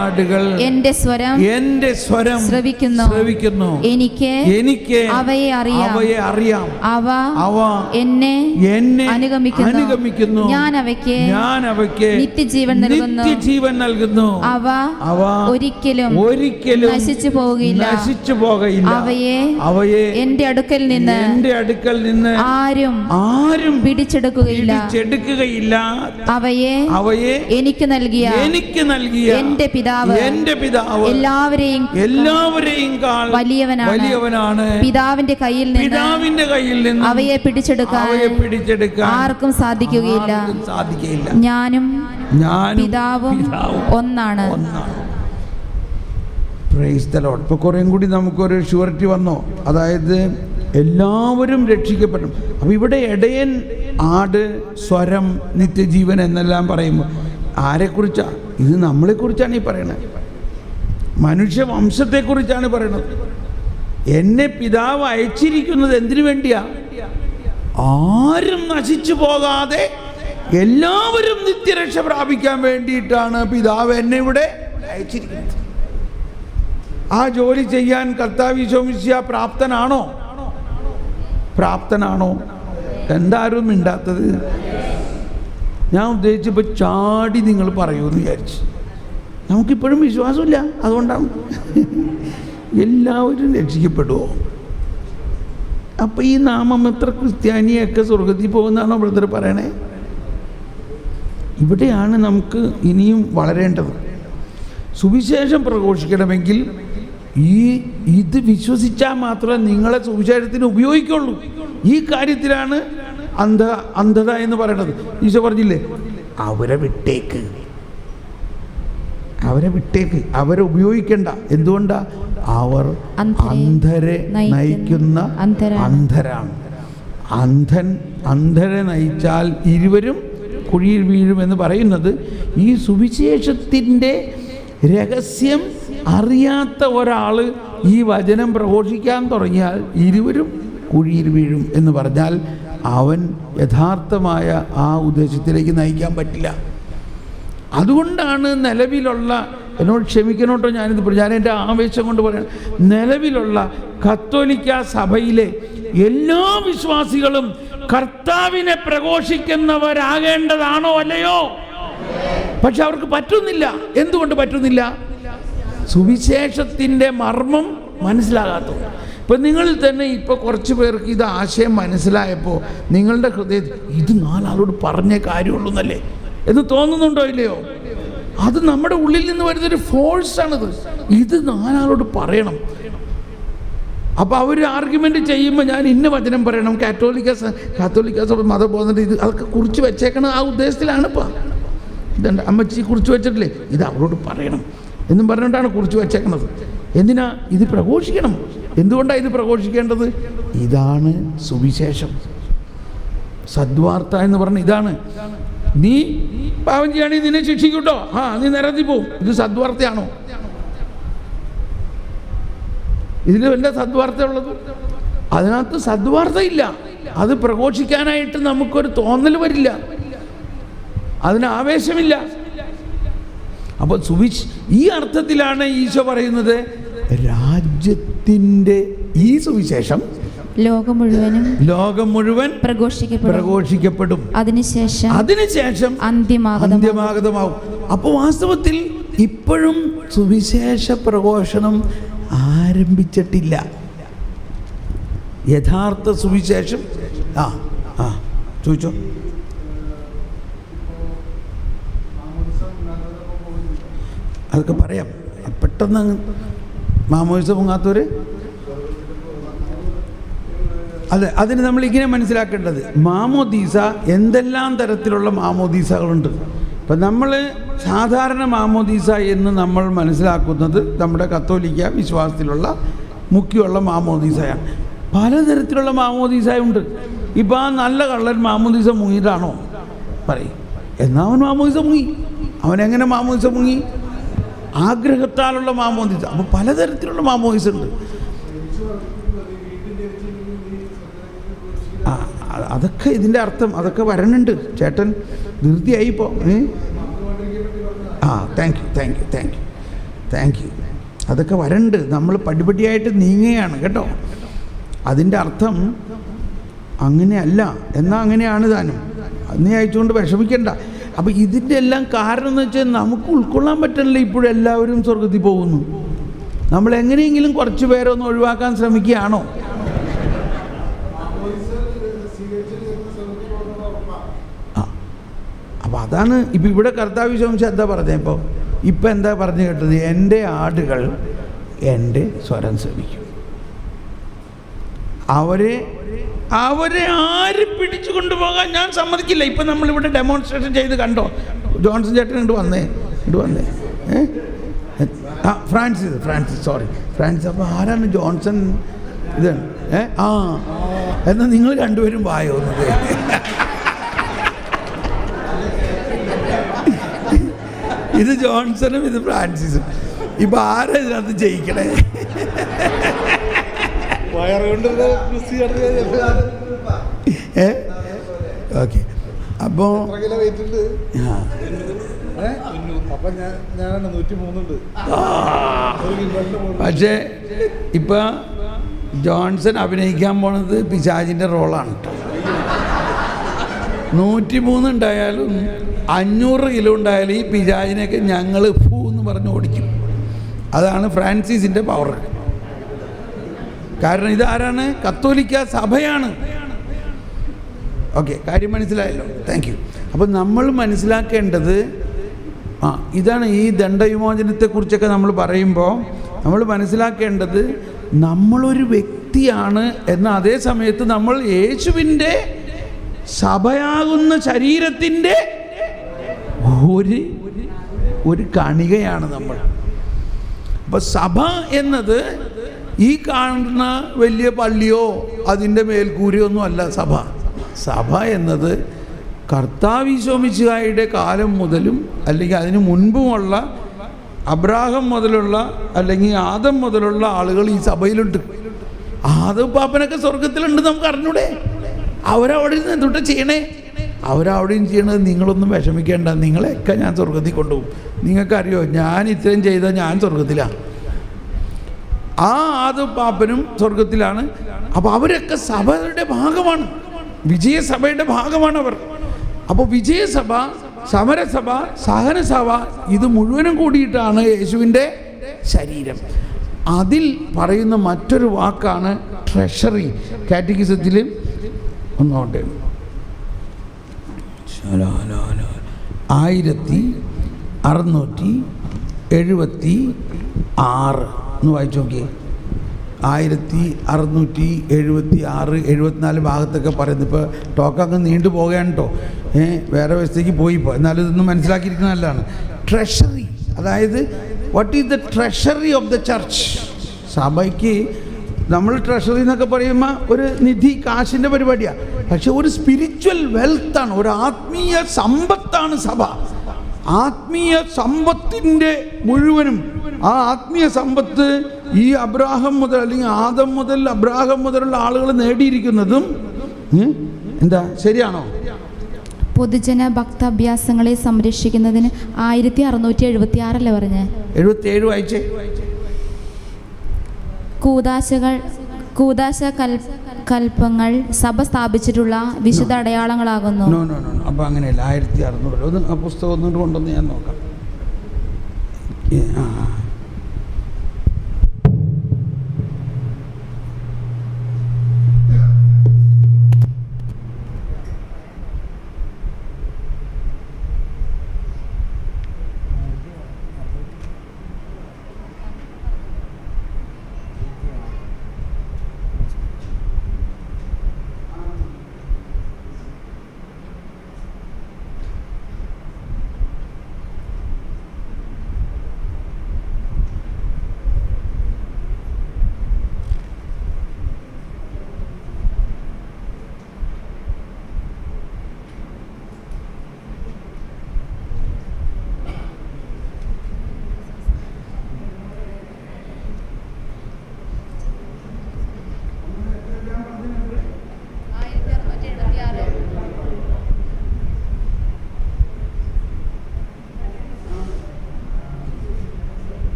B: ആടുകൾ എൻ്റെ സ്വരം ശ്രവിക്കുന്നു, എനിക്ക് അവയെ അറിയാം, അവ എന്നെ അനുഗമിക്കുന്നു, ഞാൻ അവയ്ക്ക് നിത്യജീവൻ നൽകുന്നു, അവ ഒരിക്കലും നശിച്ചു പോവുകയില്ല, അവയെ എൻ്റെ അടുക്കൽ നിന്ന് ആരും പിടിച്ചെടുക്കുകയില്ല, അവയെ എനിക്ക് നൽകിയ
A: എനിക്ക് നൽകിയ
B: എന്റെ പിതാവ്
A: എല്ലാവരെയും കാൾ വലിയവനാണ്.
B: പിതാവിന്റെ കയ്യിൽ നിന്ന് അവയെ പിടിച്ചെടുക്കാൻ ആർക്കും സാധിക്കുകയില്ല. ഞാനും പിതാവും ഒന്നാണ്.
A: Price the Lord. ഇപ്പോൾ കുറേം കൂടി നമുക്കൊരു ഷുവറിറ്റി വന്നോ, അതായത് എല്ലാവരും രക്ഷിക്കപ്പെടും. അപ്പോൾ ഇവിടെ ഇടയൻ, ആട്, സ്വരം, നിത്യജീവൻ എന്നെല്ലാം പറയുമ്പോൾ ആരെക്കുറിച്ചാണ്? ഇത് നമ്മളെക്കുറിച്ചാണ് ഈ പറയണത്. മനുഷ്യവംശത്തെക്കുറിച്ചാണ് പറയണത്. എന്നെ പിതാവ് അയച്ചിരിക്കുന്നത് എന്തിനു വേണ്ടിയാ? ആരും നശിച്ചു പോകാതെ എല്ലാവരും നിത്യരക്ഷ പ്രാപിക്കാൻ വേണ്ടിയിട്ടാണ് പിതാവ് എന്നെ ഇവിടെ അയച്ചിരിക്കുന്നത്. ആ ജോലി ചെയ്യാൻ കർത്താവ് ഈശോ മിശിഹാ പ്രാപ്തനാണോ? എന്താരും മിണ്ടാത്തത്? ഞാൻ ഉദ്ദേശിച്ചപ്പോൾ ചാടി നിങ്ങൾ പറയുമെന്ന് വിചാരിച്ചു. നമുക്കിപ്പോഴും വിശ്വാസമില്ല, അതുകൊണ്ടാണ്. എല്ലാവരും രക്ഷിക്കപ്പെടുമോ? അപ്പം ഈ നാമമിത്ര ക്രിസ്ത്യാനിയൊക്കെ സ്വർഗത്തിൽ പോകുന്നതാണോ ബ്രദർ പറയണേ? ഇവിടെയാണ് നമുക്ക് ഇനിയും വളരേണ്ടത്. സുവിശേഷം പ്രഘോഷിക്കണമെങ്കിൽ ഇത് വിശ്വസിച്ചാൽ മാത്രമേ നിങ്ങളെ സുവിശേഷത്തിന് ഉപയോഗിക്കുള്ളൂ. ഈ കാര്യത്തിലാണ് അന്ധത എന്ന് പറയുന്നത്. ഈശോ പറഞ്ഞില്ലേ, അവരെ വിട്ടേക്ക്, അവരെ ഉപയോഗിക്കണ്ട. എന്തുകൊണ്ടാ? അവർ അന്ധരെ നയിക്കുന്ന അന്ധരാണ്. അന്ധരെ നയിച്ചാൽ ഇരുവരും കുഴിയിൽ വീഴുമെന്ന് പറയുന്നത് ഈ സുവിശേഷത്തിൻ്റെ രഹസ്യം അറിയാത്ത ഒരാൾ ഈ വചനം പ്രഘോഷിക്കാൻ തുടങ്ങിയാൽ ഇരുവരും കുഴിയിൽ വീഴും എന്ന് പറഞ്ഞാൽ അവൻ യഥാർത്ഥമായ ആ ഉദ്ദേശത്തിലേക്ക് നയിക്കാൻ പറ്റില്ല. അതുകൊണ്ടാണ് നിലവിലുള്ള, എന്നോട് ക്ഷമിക്കണോട്ടോ ഞാൻ എൻ്റെ ആവേശം കൊണ്ട് പറയാം, നിലവിലുള്ള കത്തോലിക്ക സഭയിലെ എല്ലാ വിശ്വാസികളും കർത്താവിനെ പ്രഘോഷിക്കുന്നവരാകേണ്ടതാണോ അല്ലയോ? പക്ഷെ അവർക്ക് പറ്റുന്നില്ല. എന്തുകൊണ്ട് പറ്റുന്നില്ല? സുവിശേഷത്തിൻ്റെ മർമ്മം മനസ്സിലാകാത്തത്. ഇപ്പം നിങ്ങളിൽ തന്നെ ഇപ്പോൾ കുറച്ച് പേർക്ക് ഇത് ആശയം മനസ്സിലായപ്പോൾ നിങ്ങളുടെ ഹൃദയത്തിൽ ഇത് 4 ആളോട് പറഞ്ഞേ കാര്യമുള്ളൂ എന്നല്ലേ എന്ന് തോന്നുന്നുണ്ടോ ഇല്ലയോ? അത് നമ്മുടെ ഉള്ളിൽ നിന്ന് വരുന്നൊരു ഫോഴ്സാണിത്. ഇത് 4 ആളോട് പറയണം. അപ്പോൾ അവർ ആർഗ്യുമെൻ്റ് ചെയ്യുമ്പോൾ ഞാൻ ഇന്ന വചനം പറയണം, കാത്തോലിക്ക സഭ മതബോധന ഇത് അതൊക്കെ കുറിച്ച് വെച്ചേക്കണം. ആ ഉദ്ദേശത്തിലാണ് ഇപ്പോൾ ഇതുണ്ട്. അമ്മച്ചി കുറിച്ച് വെച്ചിട്ടില്ലേ, ഇത് അവരോട് പറയണം എന്നും പറഞ്ഞുകൊണ്ടാണ് കുറിച്ച് വെച്ചേക്കണത്. എന്തിനാ? ഇത് പ്രഘോഷിക്കണം. എന്തുകൊണ്ടാണ് ഇത് പ്രഘോഷിക്കേണ്ടത്? ഇതാണ് സുവിശേഷം, സദ്വാർത്ത എന്ന് പറഞ്ഞ ഇതാണ്. നീ പാവം ചെയ്യുകയാണെങ്കിൽ നിന്നെ ശിക്ഷിക്കൂട്ടോ, നീ നരകത്തിൽ പോവും. ഇത് സദ്വാർത്തയാണോ? ഇതിൽ വല്ല സദ്വാർത്ത ഉള്ളത്? അതിനകത്ത് സദ്വാർത്തയില്ല. അത് പ്രഘോഷിക്കാനായിട്ട് നമുക്കൊരു തോന്നൽ വരില്ല, അതിന് ആവേശമില്ല. അപ്പോൾ ഈ അർത്ഥത്തിലാണ് ഈശോ പറയുന്നത്, രാജ്യത്തിൻ്റെ ഈ സുവിശേഷം
B: ലോകം മുഴുവൻ പ്രഘോഷിക്കപ്പെടും. അതിനുശേഷം അന്ത്യമാഗതമാവും. അപ്പോൾ വാസ്തവത്തിൽ ഇപ്പോഴും സുവിശേഷ പ്രഘോഷണം ആരംഭിച്ചിട്ടില്ല. യഥാർത്ഥ സുവിശേഷം ചോദിച്ചോ. അതൊക്കെ പറയാം. പെട്ടെന്ന് മാമോദിസ പൊങ്ങാത്തവർ അതിന് നമ്മളിങ്ങനെ മനസ്സിലാക്കേണ്ടത്, മാമോദീസ എന്തെല്ലാം തരത്തിലുള്ള മാമോദീസകളുണ്ട്. ഇപ്പം നമ്മൾ സാധാരണ മാമോദീസ എന്ന് നമ്മൾ മനസ്സിലാക്കുന്നത് നമ്മുടെ കത്തോലിക്ക വിശ്വാസത്തിലുള്ള മുഖ്യമുള്ള മാമോദീസയാണ്. പലതരത്തിലുള്ള മാമോദീസയുണ്ട്. ഇപ്പം ആ നല്ല കള്ളൻ മാമോദീസ മുങ്ങിയിട്ടാണോ പറയും? എന്നാൽ അവൻ മാമോദീസ മുങ്ങി. അവനെങ്ങനെ മാമോദീസ മുങ്ങി? ആഗ്രഹത്താലുള്ള മാമോദീസ. അപ്പോൾ പലതരത്തിലുള്ള മാമോദീസ ഉണ്ട്. അതൊക്കെ ഇതിൻ്റെ അർത്ഥം അതൊക്കെ വരണുണ്ട്. ചേട്ടൻ ധൃതിയായി ഇപ്പോൾ. Thank you. അതൊക്കെ വരണ്ട്. നമ്മൾ പടിപടിയായിട്ട് നീങ്ങുകയാണ് കേട്ടോ. അതിൻ്റെ അർത്ഥം അങ്ങനെയല്ല, എന്നാൽ അങ്ങനെയാണ് താനും. നീ അയച്ചുകൊണ്ട് വിഷമിക്കണ്ട. അപ്പോൾ ഇതിൻ്റെ എല്ലാം കാരണം എന്ന് വെച്ചാൽ നമുക്ക് ഉൾക്കൊള്ളാൻ പറ്റില്ല. ഇപ്പോഴെല്ലാവരും സ്വർഗത്തിൽ പോകുന്നു. നമ്മൾ എങ്ങനെയെങ്കിലും കുറച്ച് പേരൊന്ന് ഒഴിവാക്കാൻ ശ്രമിക്കുകയാണോ?
A: അപ്പോൾ അതാണ് ഇപ്പം ഇവിടെ കർത്താവ് വിശ്വസിച്ച് എന്താ പറഞ്ഞത്? ഇപ്പം എന്താ പറഞ്ഞു കേട്ടത്? എൻ്റെ ആടുകൾ എൻ്റെ സ്വരം ശ്രമിക്കും. അവരെ ആരും പിടിച്ചു കൊണ്ടുപോകാൻ ഞാൻ സമ്മതിക്കില്ല. ഇപ്പം നമ്മളിവിടെ ഡെമോൺസ്ട്രേഷൻ ചെയ്ത് കണ്ടോ? ജോൺസൺ ചേട്ടൻ ഇങ്ങോട്ട് വന്നേ. Francis sorry. അപ്പോൾ ആരാണ് ജോൺസൺ? ഇതാണ് എന്നാൽ നിങ്ങൾ രണ്ടുപേരും വായോ എന്നത്. ഇത് ജോൺസണും ഇത് ഫ്രാൻസിസും. ഇപ്പം ആരാ ഇതിനകത്ത് ജയിക്കണേ? ഓക്കെ. അപ്പോൾ പക്ഷേ ഇപ്പൊ ജോൺസൺ അഭിനയിക്കാൻ പോണത് പിശാചിന്റെ റോളാണ്. 103 ഉണ്ടായാലും 500 കിലോ ഉണ്ടായാലും ഈ പിശാചിനെയൊക്കെ ഞങ്ങൾ ഫൂ എന്ന് പറഞ്ഞ് ഓടിക്കും. അതാണ് ഫ്രാൻസിസിന്റെ പവർ. കാരണം ഇതാരാണ്? കത്തോലിക്ക സഭയാണ്. ഓക്കെ, കാര്യം മനസ്സിലായല്ലോ. Thank you. അപ്പം നമ്മൾ മനസ്സിലാക്കേണ്ടത് ഇതാണ്. ഈ ദണ്ഡവിമോചനത്തെക്കുറിച്ചൊക്കെ നമ്മൾ പറയുമ്പോൾ നമ്മൾ മനസ്സിലാക്കേണ്ടത് നമ്മളൊരു വ്യക്തിയാണ് എന്ന അതേ സമയത്ത് നമ്മൾ യേശുവിൻ്റെ സഭയാകുന്ന ശരീരത്തിൻ്റെ ഒരു കണികയാണ് നമ്മൾ. അപ്പം സഭ എന്നത് ഈ കാണുന്ന വലിയ പള്ളിയോ അതിൻ്റെ മേൽക്കൂരയോ ഒന്നും അല്ല സഭ. സഭ എന്നത് കർത്താവ് ഈശോമിശിഹായുടെ കാലം മുതലും അല്ലെങ്കിൽ അതിനു മുൻപുമുള്ള അബ്രാഹം മുതലുള്ള അല്ലെങ്കിൽ ആദം മുതലുള്ള ആളുകൾ ഈ സഭയിലുണ്ട്. ആദം പാപ്പനൊക്കെ സ്വർഗത്തിലുണ്ട്, നമുക്ക് അറിഞ്ഞൂടെ? അവരവിടെ നിന്ന് എന്തുകൊണ്ട് ചെയ്യണേ? അവരവിടെയും ചെയ്യണത് നിങ്ങളൊന്നും വിഷമിക്കേണ്ട, നിങ്ങളെയൊക്കെ ഞാൻ സ്വർഗത്തിൽ കൊണ്ടുപോകും. നിങ്ങൾക്കറിയോ, ഞാൻ ഇത്രയും ചെയ്താൽ ഞാൻ സ്വർഗത്തിലാണ്. ആ ആദം പാപ്പനും സ്വർഗത്തിലാണ്. അപ്പോൾ അവരൊക്കെ സഭയുടെ ഭാഗമാണ്, വിജയസഭയുടെ ഭാഗമാണ് അവർ. അപ്പോൾ വിജയസഭ, സമരസഭ, സഹനസഭ ഇത് മുഴുവനും കൂടിയിട്ടാണ് യേശുവിൻ്റെ ശരീരം. അതിൽ പറയുന്ന മറ്റൊരു വാക്കാണ് ട്രഷറി. കാറ്റഗിസത്തിൽ ഒന്നോട്ടെ 1676 ഒന്ന് വായിച്ചു നോക്കിയേ. 1676, 74 ഭാഗത്തൊക്കെ പറയുന്നത്. ഇപ്പോൾ ടോക്കങ്ങ് നീണ്ടു പോകുകയാണ് കേട്ടോ. വേറെ വശത്തേക്ക് പോയിപ്പോൾ, എന്നാലും ഇതൊന്നും മനസ്സിലാക്കിയിരിക്കുന്നത് നല്ലതാണ്. ട്രഷറി, അതായത് what is the treasury of the church? സഭയ്ക്ക് നമ്മൾ ട്രഷറി എന്നൊക്കെ പറയുമ്പോൾ ഒരു നിധി, കാശിൻ്റെ പരിപാടിയാണ്. പക്ഷെ ഒരു സ്പിരിച്വൽ വെൽത്താണ്, ഒരു ആത്മീയ സമ്പത്താണ് സഭ. ആത്മീയ സമ്പത്തിൻ്റെ മുഴുവനും ആ ആത്മീയ സമ്പത്ത് ഈ അബ്രാഹം മുതൽ അല്ലെങ്കിൽ ആദം മുതൽ അബ്രാഹം മുതലുള്ള ആളുകൾ നേടിയിരിക്കുന്നതും എന്താ, ശരിയാണോ?
C: പൊതുജന ഭക്താഭ്യാസങ്ങളെ സംരക്ഷിക്കുന്നതിന് 1676 പറഞ്ഞേ.
A: 77 വായിച്ചേ.
C: കൂദാശ കൽപ്പങ്ങൾ സഭ സ്ഥാപിച്ചിട്ടുള്ള വിശുദ്ധ അടയാളങ്ങളാകുന്നു.
A: അപ്പൊ അങ്ങനെയല്ല. 1600 ഒന്ന് ആ പുസ്തകം ഒന്നുകൊണ്ട് കൊണ്ടുവന്ന് ഞാൻ നോക്കാം.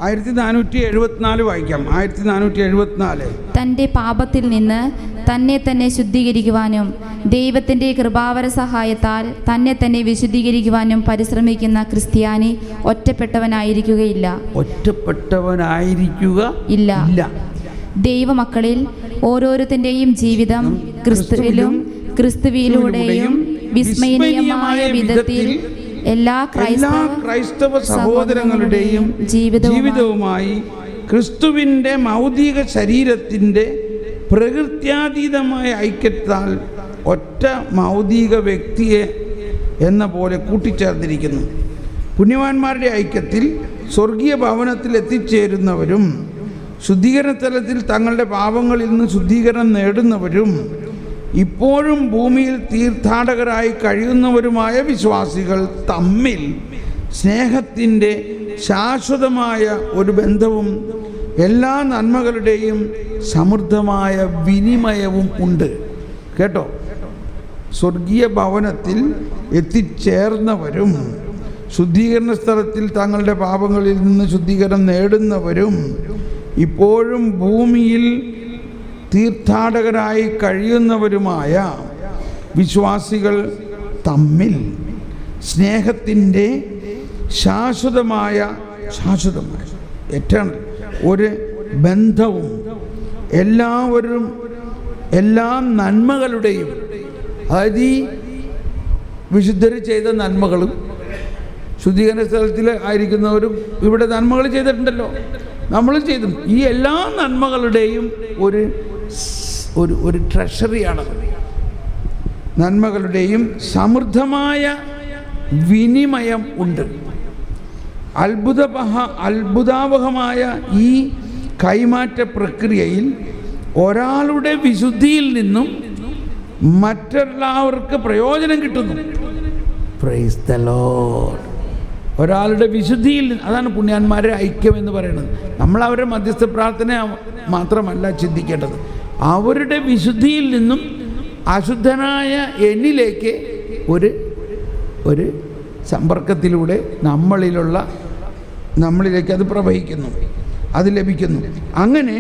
B: 1474 വായിക്കാം. 1474.
C: തൻ്റെ പാപത്തിൽ നിന്ന് തന്നെ തന്നെ ശുദ്ധീകരിക്കുവാനും ദൈവത്തിൻ്റെ കൃപാവര സഹായത്താൽ തന്നെ തന്നെ വിശുദ്ധീകരിക്കുവാനും പരിശ്രമിക്കുന്ന ക്രിസ്ത്യാനി ഒറ്റപ്പെട്ടവനായിരിക്കുകയില്ല. ഇല്ല. ദൈവമക്കളിൽ ഓരോരുത്തരുടെയും ജീവിതം ക്രിസ്തുവിലും ക്രിസ്തുവിലൂടെയും വിസ്മയനീയമായ വിധത്തിൽ എല്ലാ
B: ക്രൈസ്തവ സഹോദരങ്ങളുടെയും ജീവിതവുമായി ക്രിസ്തുവിൻ്റെ മൗതിക ശരീരത്തിൻ്റെ പ്രകൃത്യാതീതമായ ഐക്യത്താൽ ഒറ്റ മൗതിക വ്യക്തിയെ എന്ന പോലെ കൂട്ടിച്ചേർന്നിരിക്കുന്നു. പുണ്യവാന്മാരുടെ ഐക്യത്തിൽ സ്വർഗീയ ഭവനത്തിൽ എത്തിച്ചേരുന്നവരും ശുദ്ധീകരണ തലത്തിൽ തങ്ങളുടെ പാപങ്ങളിൽ നിന്ന് ശുദ്ധീകരണം നേടുന്നവരും ഇപ്പോഴും ഭൂമിയിൽ തീർത്ഥാടകരായി കഴിയുന്നവരുമായ വിശ്വാസികൾ തമ്മിൽ സ്നേഹത്തിൻ്റെ ശാശ്വതമായ ഒരു ബന്ധവും എല്ലാ നന്മകളുടെയും സമൃദ്ധമായ വിനിമയവും ഉണ്ട്. കേട്ടോ, സ്വർഗീയ ഭവനത്തിൽ എത്തിച്ചേർന്നവരും ശുദ്ധീകരണ സ്ഥലത്തിൽ തങ്ങളുടെ പാപങ്ങളിൽ നിന്ന് ശുദ്ധീകരണം നേടുന്നവരും ഇപ്പോഴും ഭൂമിയിൽ തീർത്ഥാടകരായി കഴിയുന്നവരുമായ വിശ്വാസികൾ തമ്മിൽ സ്നേഹത്തിൻ്റെ ശാശ്വതമായ എറ്റേണൽ ഒരു ബന്ധവും എല്ലാ നന്മകളുടെയും, അതായത് ഈ വിശുദ്ധർ ചെയ്ത നന്മകളും ശുദ്ധീകരണ സ്ഥലത്തിൽ ആയിരിക്കുന്നവരും ഇവിടെ നന്മകൾ ചെയ്തിട്ടുണ്ടല്ലോ, നമ്മൾ ചെയ്തു. ഈ എല്ലാ നന്മകളുടെയും ഒരു ട്രഷറിയാണ്. നന്മകളുടെയും സമൃദ്ധമായ വിനിമയം ഉണ്ട്. അത്ഭുതാവഹമായ ഈ കൈമാറ്റ പ്രക്രിയയിൽ ഒരാളുടെ വിശുദ്ധിയിൽ നിന്നും മറ്റെല്ലാവർക്ക് പ്രയോജനം കിട്ടുന്നു. Praise the Lord. ഒരാളുടെ വിശുദ്ധിയിൽ നിന്ന്, അതാണ് പുണ്യാന്മാരുടെ ഐക്യം എന്ന് പറയുന്നത്. നമ്മൾ അവരുടെ മധ്യസ്ഥ പ്രാർത്ഥന മാത്രമല്ല ചിന്തിക്കേണ്ടത്, അവരുടെ വിശുദ്ധിയിൽ നിന്നും അശുദ്ധനായ എന്നിലേക്ക് ഒരു സമ്പർക്കത്തിലൂടെ നമ്മളിലേക്ക് അത് പ്രവഹിക്കുന്നു, അത് ലഭിക്കുന്നു. അങ്ങനെ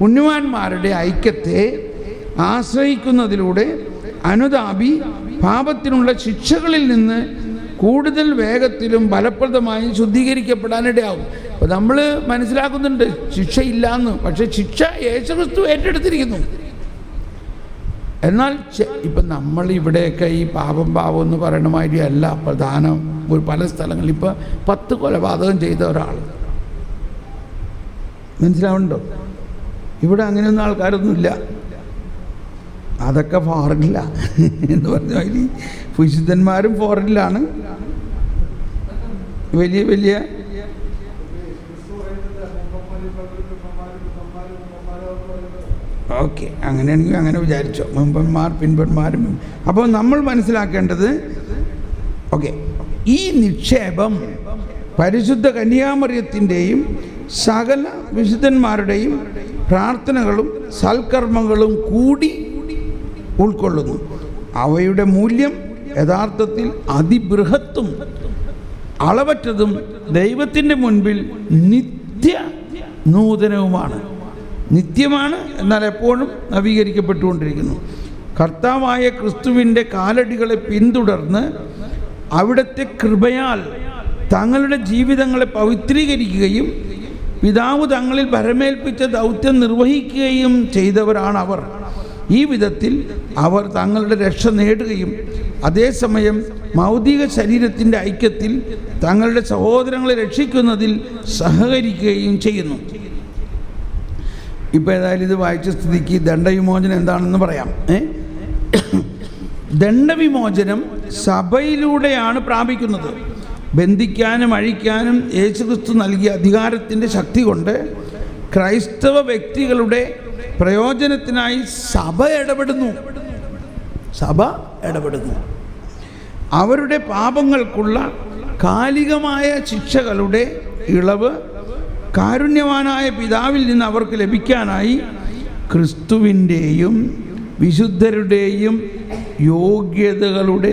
B: പുണ്യവാന്മാരുടെ ഐക്യത്തെ ആശ്രയിക്കുന്നതിലൂടെ അനുതാപി പാപത്തിനുള്ള ശിക്ഷകളിൽ നിന്ന് കൂടുതൽ വേഗത്തിലും ഫലപ്രദമായും ശുദ്ധീകരിക്കപ്പെടാനിടയാവും. അപ്പോൾ നമ്മൾ മനസ്സിലാക്കുന്നുണ്ട് ശിക്ഷയില്ല എന്ന്, പക്ഷേ ശിക്ഷ യേശുക്രിസ്തു ഏറ്റെടുത്തിരിക്കുന്നു. എന്നാൽ ഇപ്പം നമ്മൾ ഇവിടെയൊക്കെ ഈ പാപം എന്ന് പറയുന്ന മാതിരി അല്ല പ്രധാനം. പല സ്ഥലങ്ങളിൽ ഇപ്പോൾ 10 കൊലപാതകം ചെയ്ത ഒരാൾ, മനസ്സിലാവുന്നുണ്ടോ? ഇവിടെ അങ്ങനെയൊന്നും ആൾക്കാരൊന്നുമില്ല, അതൊക്കെ ഫോറിനില്ല എന്ന് പറഞ്ഞാൽ വിശുദ്ധന്മാരും ഫോറിനിലാണ്. വലിയ ഓക്കെ, അങ്ങനെയാണെങ്കിൽ അങ്ങനെ വിചാരിച്ചോ, മുമ്പന്മാർ പിൻപന്മാരും. അപ്പോൾ നമ്മൾ മനസ്സിലാക്കേണ്ടത്, ഓക്കെ, ഈ നിക്ഷേപം പരിശുദ്ധ കന്യാമറിയത്തിൻ്റെയും സകല വിശുദ്ധന്മാരുടെയും പ്രാർത്ഥനകളും സൽക്കർമ്മങ്ങളും കൂടി ഉൾക്കൊള്ളുന്നു. അവയുടെ മൂല്യം യഥാർത്ഥത്തിൽ അതിബൃഹത്തും അളവറ്റതും ദൈവത്തിൻ്റെ മുൻപിൽ നിത്യ നൂതനവുമാണ്. നിത്യമാണ്, എന്നാൽ എപ്പോഴും നവീകരിക്കപ്പെട്ടുകൊണ്ടിരിക്കുന്നു. കർത്താവായ ക്രിസ്തുവിൻ്റെ കാലടികളെ പിന്തുടർന്ന് അവിടുത്തെ കൃപയാൽ തങ്ങളുടെ ജീവിതങ്ങളെ പവിത്രീകരിക്കുകയും പിതാവ് തങ്ങളിൽ ഭരമേൽപ്പിച്ച ദൗത്യം നിർവഹിക്കുകയും ചെയ്തവരാണ് അവർ. ഈ വിധത്തിൽ അവർ തങ്ങളുടെ രക്ഷ നേടുകയും അതേസമയം മൗതിക ശരീരത്തിൻ്റെ ഐക്യത്തിൽ തങ്ങളുടെ സഹോദരങ്ങളെ രക്ഷിക്കുന്നതിൽ സഹകരിക്കുകയും ചെയ്യുന്നു. ഇപ്പോൾ ഏതായാലും ഇത് വായിച്ച സ്ഥിതിക്ക് ദണ്ഡവിമോചനം എന്താണെന്ന് പറയാം. ദണ്ഡവിമോചനം സഭയിലൂടെയാണ് പ്രാപിക്കുന്നത്. ബന്ധിക്കാനും അഴിക്കാനും യേശുക്രിസ്തു നൽകിയ അധികാരത്തിൻ്റെ ശക്തി കൊണ്ട് ക്രൈസ്തവ വ്യക്തികളുടെ പ്രയോജനത്തിനായി സഭ ഇടപെടുന്നു. അവരുടെ പാപങ്ങൾക്കുള്ള കാലികമായ ശിക്ഷകളുടെ ഇളവ് കാരുണ്യവാനായ പിതാവിൽ നിന്ന് അവർക്ക് ലഭിക്കാനായി ക്രിസ്തുവിൻ്റെയും വിശുദ്ധരുടെയും യോഗ്യതകളുടെ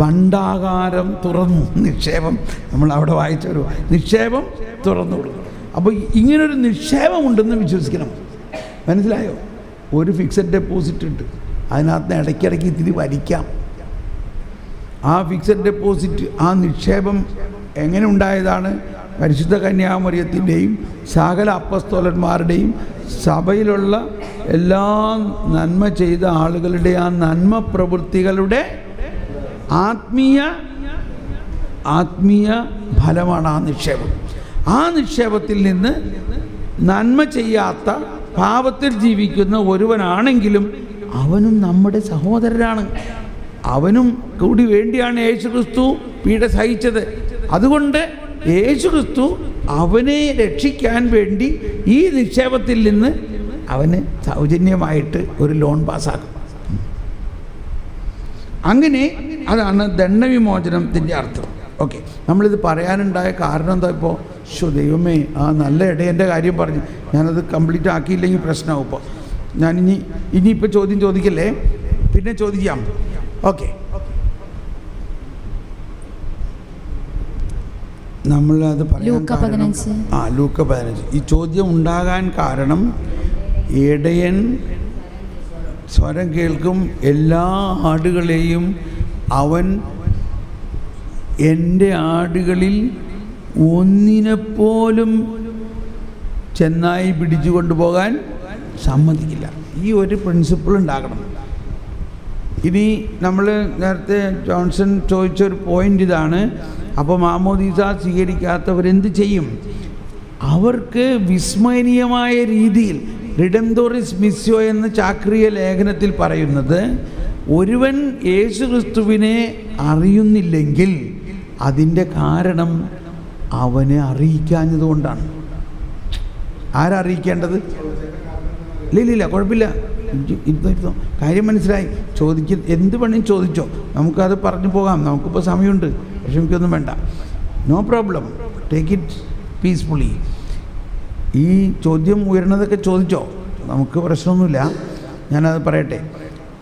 A: ഭണ്ഡാകാരം തുറന്നു. നിക്ഷേപം നമ്മൾ അവിടെ വായിച്ചൊരു നിക്ഷേപം തുറന്നു കൊടുക്കും. അപ്പോൾ ഇങ്ങനൊരു നിക്ഷേപമുണ്ടെന്ന് വിശ്വസിക്കണം. മനസ്സിലായോ? ഒരു ഫിക്സഡ് ഡെപ്പോസിറ്റ് ഉണ്ട്, അതിനകത്ത് ഇടയ്ക്കിടയ്ക്ക് ഇത്തിരി വലിക്കാം. ആ ഫിക്സഡ് ഡെപ്പോസിറ്റ്, ആ നിക്ഷേപം എങ്ങനെ ഉണ്ടായതാണ്? പരിശുദ്ധ കന്യാമറിയത്തിൻ്റെയും സകല അപ്പസ്തോലന്മാരുടെയും സഭയിലുള്ള എല്ലാ നന്മ ചെയ്ത ആളുകളുടെ ആ നന്മ പ്രവൃത്തികളുടെ ആത്മീയ ഫലമാണ് ആ നിക്ഷേപം. ആ നിക്ഷേപത്തിൽ നിന്ന് നന്മ ചെയ്യാത്ത പാപത്തിൽ ജീവിക്കുന്ന ഒരുവനാണെങ്കിലും അവനും നമ്മുടെ സഹോദരനാണ്. അവനും കൂടി വേണ്ടിയാണ് യേശുക്രിസ്തു പീഡ സഹിച്ചത്. അതുകൊണ്ട് യേശുക്രിസ്തു അവനെ രക്ഷിക്കാൻ വേണ്ടി ഈ നിക്ഷേപത്തിൽ നിന്ന് അവന് സൗജന്യമായിട്ട് ഒരു ലോൺ പാസ്സാക്കും. അങ്ങനെ അതാണ് ദണ്ഡവിമോചനത്തിൻ്റെ അർത്ഥം. ഓക്കെ, നമ്മളിത് പറയാനുണ്ടായ കാരണം എന്താ? ഇപ്പോൾ ദൈവമേ, ആ നല്ല ഇടയൻ്റെ കാര്യം പറഞ്ഞു, ഞാനത് കംപ്ലീറ്റ് ആക്കിയില്ലെങ്കിൽ പ്രശ്നമാവും. ഇപ്പോൾ ഞാൻ ഇനിയിപ്പോൾ ചോദ്യം ചോദിക്കല്ലേ, പിന്നെ ചോദിക്കാം. ഓക്കെ, നമ്മളത് പറയാൻ കാരണം ലൂക്ക 15. ഈ ചോദ്യം ഉണ്ടാകാൻ കാരണം ഇടയൻ സ്വരം കേൾക്കും, എല്ലാ ആടുകളെയും അവൻ എൻ്റെ ആടുകളിൽ ഒന്നിനെപ്പോലും ചെന്നായി പിടിച്ചു കൊണ്ടുപോകാൻ സമ്മതിക്കില്ല. ഈ ഒരു പ്രിൻസിപ്പിൾ ഉണ്ടാകണം. ഇനി നമ്മൾ നേരത്തെ ജോൺസൺ ചോദിച്ചൊരു പോയിൻ്റ് ഇതാണ്. അപ്പോൾ മാമോദീസ സ്വീകരിക്കാത്തവരെന്ത് ചെയ്യും? അവർക്ക് വിസ്മരണീയമായ രീതിയിൽ റിഡംതോറിസ് മിസ്യോ എന്ന ചാക്രിയ ലേഖനത്തിൽ പറയുന്നത്, ഒരുവൻ യേശുക്രിസ്തുവിനെ അറിയുന്നില്ലെങ്കിൽ അതിൻ്റെ കാരണം അവനെ അറിയിക്കാഞ്ഞതുകൊണ്ടാണ്. ആരറിയിക്കേണ്ടത്? ഇല്ല, കുഴപ്പമില്ല, കാര്യം മനസ്സിലായി. എന്ത് വേണമെങ്കിലും ചോദിച്ചോ, നമുക്കത് പറഞ്ഞു പോകാം. നമുക്കിപ്പോൾ സമയമുണ്ട്, പക്ഷെ എനിക്കൊന്നും വേണ്ട. No problem, take it peacefully. ഈ ചോദ്യം ഉയർന്നതൊക്കെ ചോദിച്ചോ, നമുക്ക് പ്രശ്നമൊന്നുമില്ല. ഞാനത് പറയട്ടെ.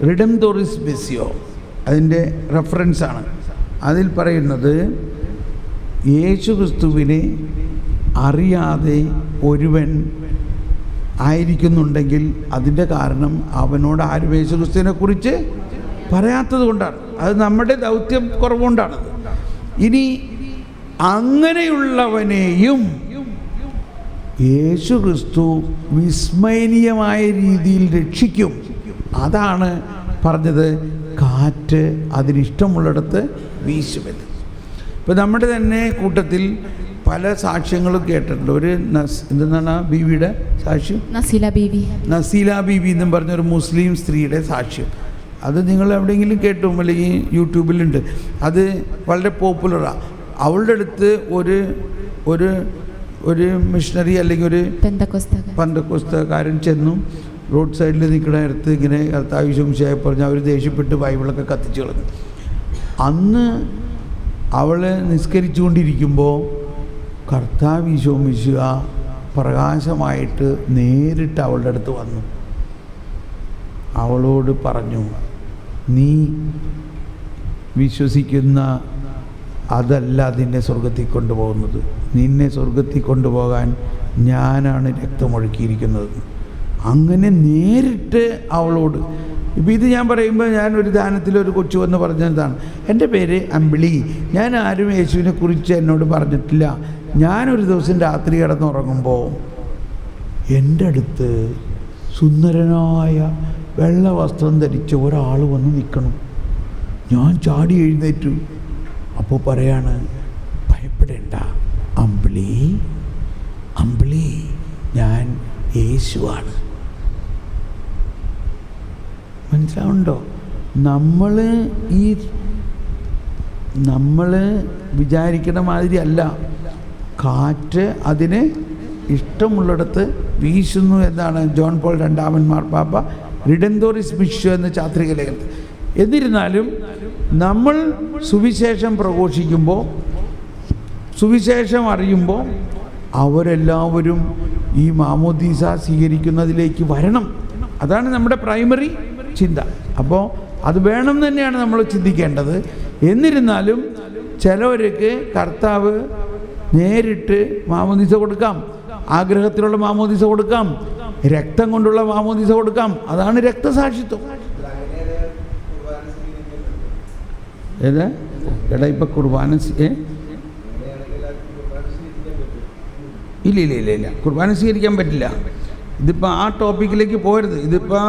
A: റിഡംതോറിസ് മിസ്യോ അതിൻ്റെ റെഫറൻസാണ്. അതിൽ പറയുന്നത്, യേശുക്രിസ്തുവിനെ അറിയാതെ ഒരുവൻ ആയിരിക്കുന്നുണ്ടെങ്കിൽ അതിൻ്റെ കാരണം അവനോട് ആരും യേശുക്രിസ്തുവിനെ കുറിച്ച് പറയാത്തത് കൊണ്ടാണ്. അത് നമ്മുടെ ദൗത്യം കുറവുകൊണ്ടാണത്. ഇനി അങ്ങനെയുള്ളവനെയും യേശുക്രിസ്തു വിസ്മരണീയമായ രീതിയിൽ രക്ഷിക്കും. അതാണ് പറഞ്ഞത്, കാറ്റ് അതിനിഷ്ടമുള്ളിടത്ത് വീശുമെന്ന്. ഇപ്പോൾ നമ്മുടെ തന്നെ കൂട്ടത്തിൽ പല സാക്ഷ്യങ്ങളും കേട്ടിട്ടുണ്ട്. ഒരു എന്താണ് ബീവിയുടെ സാക്ഷ്യം? നസീല ബീവി എന്നും പറഞ്ഞൊരു മുസ്ലിം സ്ത്രീയുടെ സാക്ഷ്യം. അത് നിങ്ങൾ എവിടെയെങ്കിലും കേട്ടു, അല്ലെങ്കിൽ യൂട്യൂബിലുണ്ട്. അത് വളരെ പോപ്പുലറാണ്. അവളുടെ അടുത്ത് ഒരു മിഷണറി അല്ലെങ്കിൽ ഒരു പെന്തക്കോസ്തക്കാരൻ ചെന്നു. റോഡ് സൈഡിൽ നിൽക്കുന്ന നേരത്ത് ഇങ്ങനെ കർത്താവിശംശയായി പറഞ്ഞ് അവർ ദേഷ്യപ്പെട്ട് ബൈബിളൊക്കെ കത്തിച്ചു കളഞ്ഞു. അന്ന് അവൾ നിസ്കരിച്ചുകൊണ്ടിരിക്കുമ്പോൾ കർത്താവിശോമിശുക പ്രകാശമായിട്ട് നേരിട്ട് അവളുടെ അടുത്ത് വന്നു. അവളോട് പറഞ്ഞു, നീ വിശ്വസിക്കുന്ന അതല്ല നിന്നെ സ്വർഗത്തിൽ കൊണ്ടുപോകുന്നത്. നിന്നെ സ്വർഗത്തിൽ കൊണ്ടുപോകാൻ ഞാനാണ് രക്തമൊഴുക്കിയിരിക്കുന്നത്. അങ്ങനെ നേരിട്ട് അവളോട്. ഇപ്പോൾ ഇത് ഞാൻ പറയുമ്പോൾ, ഞാനൊരു ദാനത്തിലൊരു കൊച്ചു വന്ന് പറഞ്ഞതാണ്, എൻ്റെ പേര് അമ്പിളി, ഞാൻ ആരും യേശുവിനെ കുറിച്ച് എന്നോട് പറഞ്ഞിട്ടില്ല. ഞാനൊരു ദിവസം രാത്രി കിടന്നുറങ്ങുമ്പോൾ എൻ്റെ അടുത്ത് സുന്ദരനായ വെള്ള വസ്ത്രം ധരിച്ച ഒരാൾ വന്ന് നിൽക്കണം. ഞാൻ ചാടി എഴുന്നേറ്റു. അപ്പോൾ പറയാണ്, ഭയപ്പെടേണ്ട അമ്പിളി, അമ്പിളി, ഞാൻ യേശുവാണ്. മനസ്സിലാവുന്നുണ്ടോ? നമ്മൾ വിചാരിക്കുന്ന മാതിരി അല്ല. കാറ്റ് അതിന് ഇഷ്ടമുള്ളിടത്ത് വീശുന്നു എന്നാണ് ജോൺ പോൾ രണ്ടാമൻ മാർപ്പാപ്പ റിഡംതോറിസ് മിസ്യോ എന്ന ചാത്രിക ലേഖനത്തിൽ. എന്നിരുന്നാലും നമ്മൾ സുവിശേഷം പ്രഘോഷിക്കുമ്പോൾ, സുവിശേഷം അറിയുമ്പോൾ അവരെല്ലാവരും ഈ മാമോദീസ സ്വീകരിക്കുന്നതിലേക്ക് വരണം. അതാണ് നമ്മുടെ പ്രൈമറി ചിന്ത. അപ്പോൾ അത് വേണം തന്നെയാണ് നമ്മൾ ചിന്തിക്കേണ്ടത്. എന്നിരുന്നാലും ചിലവർക്ക് കർത്താവ് നേരിട്ട് മാമോദീസ കൊടുക്കാം, ആഗ്രഹത്തിലുള്ള മാമോദീസ കൊടുക്കാം, രക്തം കൊണ്ടുള്ള മാമോദീസ കൊടുക്കാം. അതാണ് രക്തസാക്ഷിത്വം. ഏതാ എടാ ഇപ്പം കുർബാന ഇല്ല കുർബാന സ്വീകരിക്കാൻ പറ്റില്ല. ഇതിപ്പോൾ ആ ടോപ്പിക്കിലേക്ക് പോരുത്. ഇതിപ്പോൾ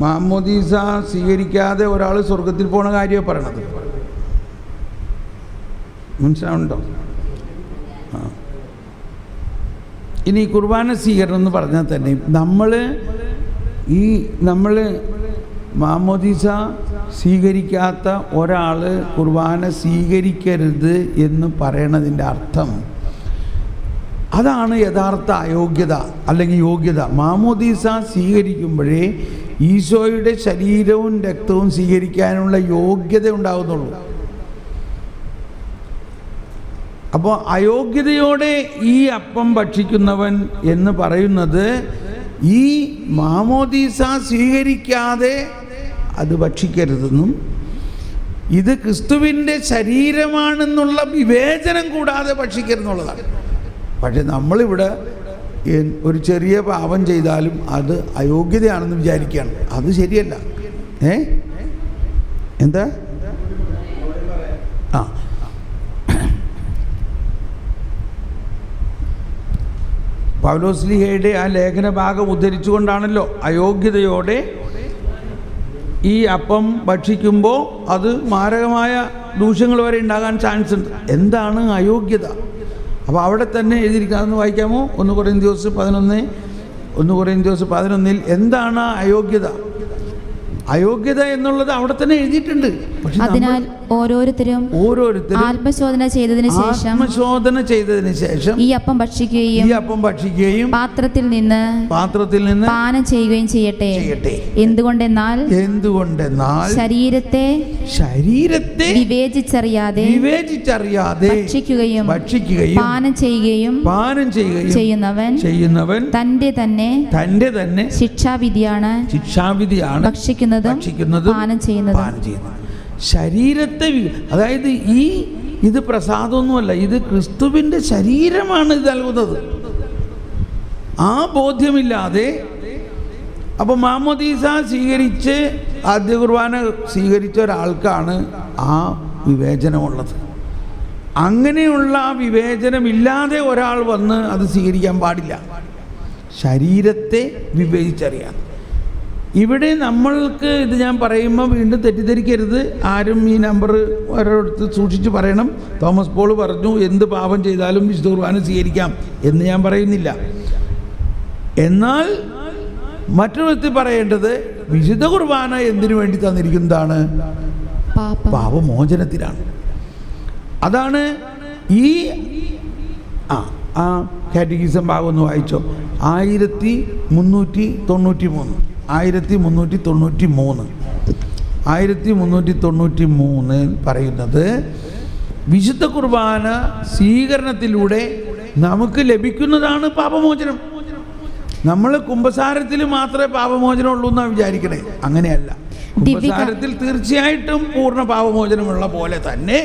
A: മാമോദീസ സ്വീകരിക്കാതെ ഒരാൾ സ്വർഗത്തിൽ പോണ കാര്യമാണ് പറയണത്. മനസ്സിലാവുന്നുണ്ടോ? ആ ഇനി കുർബാന സ്വീകരണം എന്ന് പറഞ്ഞാൽ തന്നെ നമ്മൾ മാമോദീസ സ്വീകരിക്കാത്ത ഒരാൾ കുർബാന സ്വീകരിക്കരുത് എന്ന് പറയണതിൻ്റെ അർത്ഥം അതാണ് യഥാർത്ഥ അയോഗ്യത അല്ലെങ്കിൽ യോഗ്യത. മാമോദീസ സ്വീകരിക്കുമ്പോഴേ ഈശോയുടെ ശരീരവും രക്തവും സ്വീകരിക്കാനുള്ള യോഗ്യത ഉണ്ടാകുന്നുള്ളൂ. അപ്പോൾ അയോഗ്യതയോടെ ഈ അപ്പം ഭക്ഷിക്കുന്നവൻ എന്ന് പറയുന്നത് ഈ മാമോദീസ സ്വീകരിക്കാതെ അത് ഭക്ഷിക്കരുതെന്നും ഇത് ക്രിസ്തുവിൻ്റെ ശരീരമാണെന്നുള്ള വിവേചനം കൂടാതെ ഭക്ഷിക്കരുതെന്നുള്ളതാണ്. പക്ഷെ നമ്മളിവിടെ ഒരു ചെറിയ പാപം ചെയ്താലും അത് അയോഗ്യതയാണെന്ന് വിചാരിക്കുകയാണ്. അത് ശരിയല്ല. എന്താ ആ പൗലോസ്ലീഹയുടെ ആ ലേഖന ഭാഗം ഉദ്ധരിച്ചുകൊണ്ടാണല്ലോ അയോഗ്യതയോടെ ഈ അപ്പം ഭക്ഷിക്കുമ്പോൾ അത് മാരകമായ ദൂഷ്യങ്ങൾ വരെ ഉണ്ടാകാൻ ചാൻസ് ഉണ്ട്. എന്താണ് അയോഗ്യത? അപ്പോൾ അവിടെ തന്നെ എഴുതിയിരിക്കാമെന്ന് വായിക്കാമോ? 1 കൊരിന്ത്യസ് 11 എന്താണ് അയോഗ്യത? അയോഗ്യത എന്നുള്ളത് അവിടെ തന്നെ എഴുതിയിട്ടുണ്ട്.
C: അതിനാൽ ഓരോരുത്തരും ആത്മശോധന ചെയ്തതിന് ശേഷം ഈ അപ്പം ഭക്ഷിക്കുകയും പാത്രത്തിൽ നിന്ന് പാനം ചെയ്യുകയും ചെയ്യട്ടെ. എന്തുകൊണ്ടെന്നാൽ ശരീരത്തെ വിവേചിച്ചറിയാതെ ഭക്ഷിക്കുകയും പാനം ചെയ്യുകയും ചെയ്യുന്നവൻ തന്റെ തന്നെ ശിക്ഷാവിധിയാണ് ഭക്ഷിക്കുന്നതും പാനം ചെയ്യുന്നതും.
A: ശരീരത്തെ അതായത് ഇത് പ്രസാദമൊന്നുമല്ല, ഇത് ക്രിസ്തുവിൻ്റെ ശരീരമാണ് ഇത് നൽകുന്നത്. ആ ബോധ്യമില്ലാതെ അപ്പോൾ മാമോദീസ സ്വീകരിച്ച് ആദ്യ കുർബാന സ്വീകരിച്ച ഒരാൾക്കാണ് ആ വിവേചനമുള്ളത്. അങ്ങനെയുള്ള ആ വിവേചനമില്ലാതെ ഒരാൾ വന്ന് അത് സ്വീകരിക്കാൻ പാടില്ല. ശരീരത്തെ വിവേചിച്ചറിയാം. ഇവിടെ നമ്മൾക്ക് ഇത് ഞാൻ പറയുമ്പോൾ വീണ്ടും തെറ്റിദ്ധരിക്കരുത്. ആരും ഈ നമ്പർ ഒരിടത്ത് സൂക്ഷിച്ച് പറയണം. തോമസ് പോൾ പറഞ്ഞു എന്ത് പാപം ചെയ്താലും വിശുദ്ധ കുർബാന സ്വീകരിക്കാം എന്ന് ഞാൻ പറയുന്നില്ല. എന്നാൽ മറ്റൊരു വ്യക്തി പറയേണ്ടത് വിശുദ്ധ കുർബാന എന്തിനു വേണ്ടി തന്നിരിക്കുന്നതാണ്? പാപമോചനത്തിനാണ്. അതാണ് ഈ കാറ്റഗിസം ഭാഗം ഒന്ന് വായിച്ചോ. 1393 പറയുന്നത് വിശുദ്ധ കുർബാന സ്വീകരണത്തിലൂടെ നമുക്ക് ലഭിക്കുന്നതാണ് പാപമോചനം. നമ്മൾ കുമ്പസാരത്തിൽ മാത്രമേ പാപമോചനം ഉള്ളൂ എന്നാണ് വിചാരിക്കണേ. അങ്ങനെയല്ല. കുമ്പസാരത്തിൽ തീർച്ചയായിട്ടും പൂർണ്ണ പാപമോചനമുള്ള പോലെ തന്നെ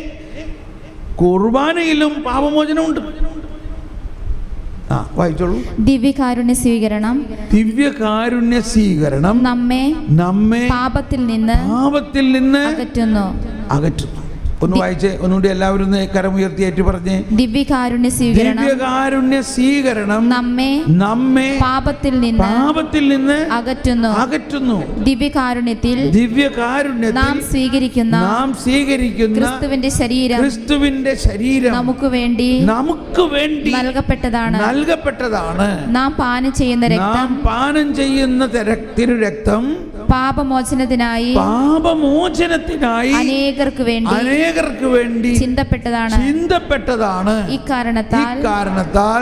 A: കുർബാനയിലും പാപമോചനമുണ്ട്. വായിച്ചോളൂ.
C: ദിവ്യകാരുണ്യ സ്വീകരണം നമ്മെ പാപത്തിൽ നിന്ന് അകറ്റുന്നു.
A: ഒന്ന് വായിച്ചേ, ഒന്നുകൂടി എല്ലാവരും കരമുയർത്തി ഏറ്റു പറഞ്ഞേ.
C: ദിവ്യകാരുണ്യ സ്വീകരണം നമ്മെ പാപത്തിൽ നിന്ന് അകറ്റുന്നു. ദിവ്യകാരുണ്യത്തിൽ നാം സ്വീകരിക്കുന്ന ക്രിസ്തുവിന്റെ ശരീരം നമുക്ക് വേണ്ടി നൽകപ്പെട്ടതാണ്. നാം പാനം ചെയ്യുന്ന തിരുരക്തം പാപമോചനത്തിനായി അനേകർക്ക് വേണ്ടി ചിന്തപ്പെട്ടതാണ്. ഇക്കാരണത്താൽ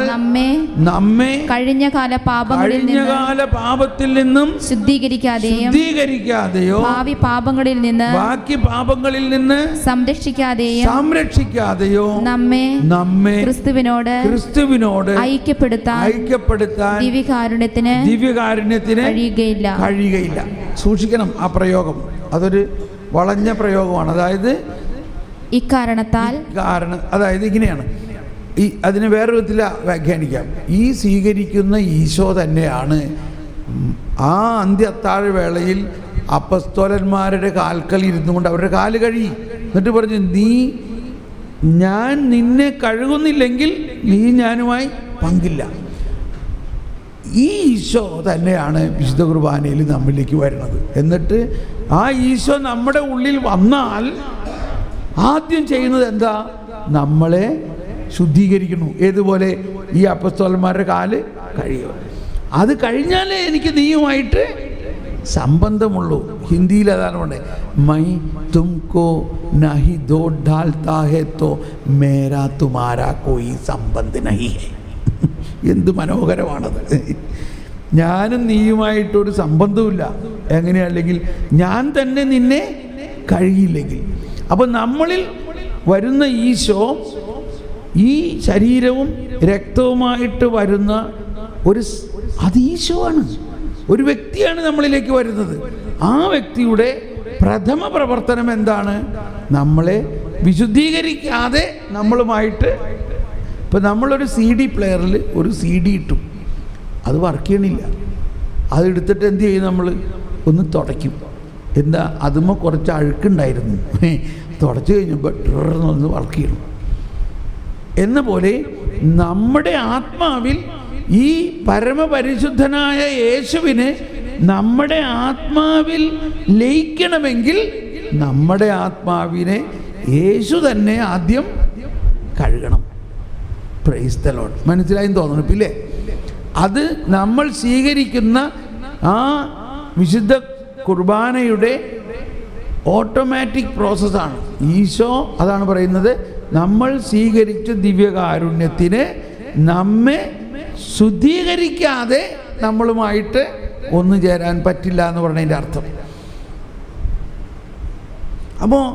C: നമ്മെ കഴിഞ്ഞകാല പാപത്തിൽ നിന്നും ശുദ്ധീകരിക്കാതെയോ ഭാവി പാപങ്ങളിൽ നിന്ന് സംരക്ഷിക്കാതെയോ നമ്മെ ക്രിസ്തുവിനോട് ഐക്യപ്പെടുത്താൻ ദിവ്യകാരുണ്യത്തിന് കഴിയുകയില്ല.
B: സൂക്ഷിക്കണം ആ പ്രയോഗം. അതൊരു വളഞ്ഞ പ്രയോഗമാണ്. അതായത്
C: ഇക്കാരണത്താൽ
B: അതായത് ഇങ്ങനെയാണ്, അതിന് വേറെ വിധത്തിൽ വ്യാഖ്യാനിക്കാം. ഈ സ്വീകരിക്കുന്ന ഈശോ തന്നെയാണ് ആ അന്ത്യ വേളയിൽ അപ്പസ്തോലന്മാരുടെ കാൽക്കൽ ഇരുന്നു കൊണ്ട് അവരുടെ കാല് കഴുകി. എന്നിട്ട് പറഞ്ഞു, ഞാൻ നിന്നെ കഴുകുന്നില്ലെങ്കിൽ നീ ഞാനുമായി പങ്കില്ല. ഈ ഈശോ തന്നെയാണ് വിശുദ്ധ കുർബാനയിൽ നമ്മളിലേക്ക് വരുന്നത്. എന്നിട്ട് ആ ഈശോ നമ്മുടെ ഉള്ളിൽ വന്നാൽ ആദ്യം ചെയ്യുന്നത് എന്താ? നമ്മളെ ശുദ്ധീകരിക്കുന്നു. ഏതുപോലെ? ഈ അപ്പസ്തോലന്മാരുടെ കാല് കഴിയുക. അത് കഴിഞ്ഞാലേ എനിക്ക് നീയുമായിട്ട് സംബന്ധമുള്ളൂ. ഹിന്ദിയിൽ അതാണ് പറഞ്ഞത്, മൈ തുംകോ നഹി ദോ ഡാൽതാ ഹെ തോ മേരാ തുമാരാ കോയി സംബന്ധ് നഹി ഹെ. എന്ത് മനോഹരമാണത്! ഞാനും നീയുമായിട്ടൊരു സംബന്ധമില്ല. എങ്ങനെയല്ലെങ്കിൽ ഞാൻ തന്നെ നിന്നെ കഴുകിയില്ലെങ്കിൽ. അപ്പം നമ്മളിൽ വരുന്ന ഈശോ ഈ ശരീരവും രക്തവുമായിട്ട് വരുന്ന അത് ഈശോ ആണ്. ഒരു വ്യക്തിയാണ് നമ്മളിലേക്ക് വരുന്നത്. ആ വ്യക്തിയുടെ പ്രഥമ പ്രവർത്തനം എന്താണ്? നമ്മളെ വിശുദ്ധീകരിക്കാതെ നമ്മളുമായിട്ട്. ഇപ്പം നമ്മളൊരു CD പ്ലെയറിൽ ഒരു CD ഇട്ടു, അത് വർക്ക് ചെയ്യണില്ല. അതെടുത്തിട്ട് എന്ത് ചെയ്യും? നമ്മൾ ഒന്ന് തുടയ്ക്കും. എന്താ? അതുമ്പോൾ കുറച്ച് അഴുക്കുണ്ടായിരുന്നു, തുടച്ച് കഴിഞ്ഞപ്പോൾ ഒന്ന് വർക്ക് ചെയ്യണം. എന്ന പോലെ നമ്മുടെ ആത്മാവിൽ ഈ പരമപരിശുദ്ധനായ യേശുവിനെ നമ്മുടെ ആത്മാവിൽ ലയിക്കണമെങ്കിൽ നമ്മുടെ ആത്മാവിനെ യേശു തന്നെ ആദ്യം കഴുകണം. Price the Lord. മനസ്സിലായെന്ന് തോന്നുന്നു ഇല്ലേ? അത് നമ്മൾ സ്വീകരിക്കുന്ന ആ വിശുദ്ധ കുർബാനയുടെ ഓട്ടോമാറ്റിക് പ്രോസസ്സാണ്. ഈശോ അതാണ് പറയുന്നത്, നമ്മൾ സ്വീകരിച്ച ദിവ്യകാരുണ്യത്തിന് നമ്മെ ശുദ്ധീകരിക്കാതെ നമ്മളുമായിട്ട് ഒന്നു ചേരാൻ പറ്റില്ല എന്ന് പറഞ്ഞതിൻ്റെ അർത്ഥം. അപ്പോൾ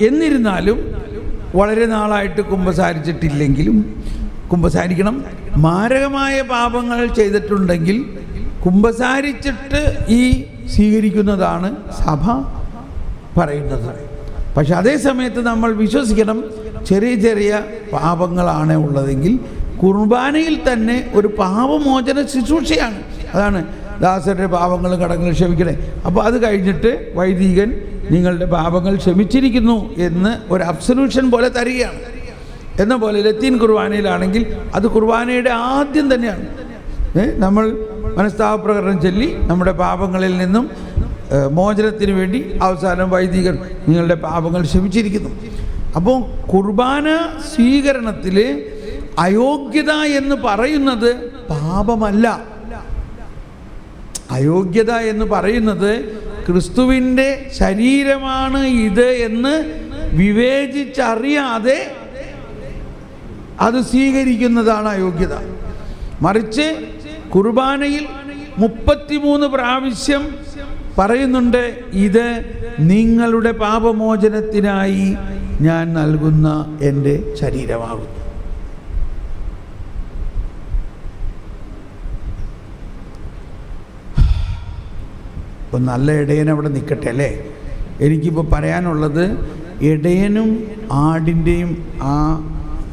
B: എന്നിരുന്നാലും വളരെ നാളായിട്ട് കുമ്പസാരിച്ചിട്ടില്ലെങ്കിലും കുമ്പസാരിക്കണം. മാരകമായ പാപങ്ങൾ ചെയ്തിട്ടുണ്ടെങ്കിൽ കുമ്പസാരിച്ചിട്ട് ഈ സ്വീകരിക്കുന്നതാണ് സഭ പറയുന്നത്. പക്ഷെ അതേ സമയത്ത് നമ്മൾ വിശ്വസിക്കണം, ചെറിയ ചെറിയ പാപങ്ങളാണ് ഉള്ളതെങ്കിൽ കുർബാനയിൽ തന്നെ ഒരു പാപമോചന ശുശ്രൂഷയാണ്. അതാണ് ദാസരുടെ പാപങ്ങളും കടങ്ങളും ക്ഷമിക്കണേ. അപ്പോൾ അത് കഴിഞ്ഞിട്ട് വൈദികൻ നിങ്ങളുടെ പാപങ്ങൾ ക്ഷമിച്ചിരിക്കുന്നു എന്ന് ഒരു അബ്സല്യൂഷൻ പോലെ തരികയാണ്. എന്ന പോലെ ലത്തീൻ കുർബാനയിലാണെങ്കിൽ അത് കുർബാനയുടെ ആദ്യം തന്നെയാണ്. നമ്മൾ മനസ്താപപ്രകടനം ചൊല്ലി നമ്മുടെ പാപങ്ങളിൽ നിന്നും മോചനത്തിന് വേണ്ടി അവസാനം വൈദികൻ നിങ്ങളുടെ പാപങ്ങൾ ക്ഷമിച്ചിരിക്കുന്നു. അപ്പോൾ കുർബാന സ്വീകരണത്തിൽ അയോഗ്യത എന്ന് പറയുന്നത് പാപമല്ല. അയോഗ്യത എന്ന് പറയുന്നത് ക്രിസ്തുവിൻ്റെ ശരീരമാണ് ഇത് എന്ന് വിവേചിച്ചറിയാതെ അത് സ്വീകരിക്കുന്നതാണ് അയോഗ്യത. മറിച്ച് കുർബാനയിൽ 33 പ്രാവശ്യം പറയുന്നുണ്ട്, ഇത് നിങ്ങളുടെ പാപമോചനത്തിനായി ഞാൻ നൽകുന്ന എൻ്റെ ശരീരമാകുന്നു. ഇപ്പം നല്ല ഇടയൻ അവിടെ നിൽക്കട്ടെ അല്ലേ? എനിക്കിപ്പോൾ പറയാനുള്ളത് ഇടയനും ആടിൻ്റെയും ആ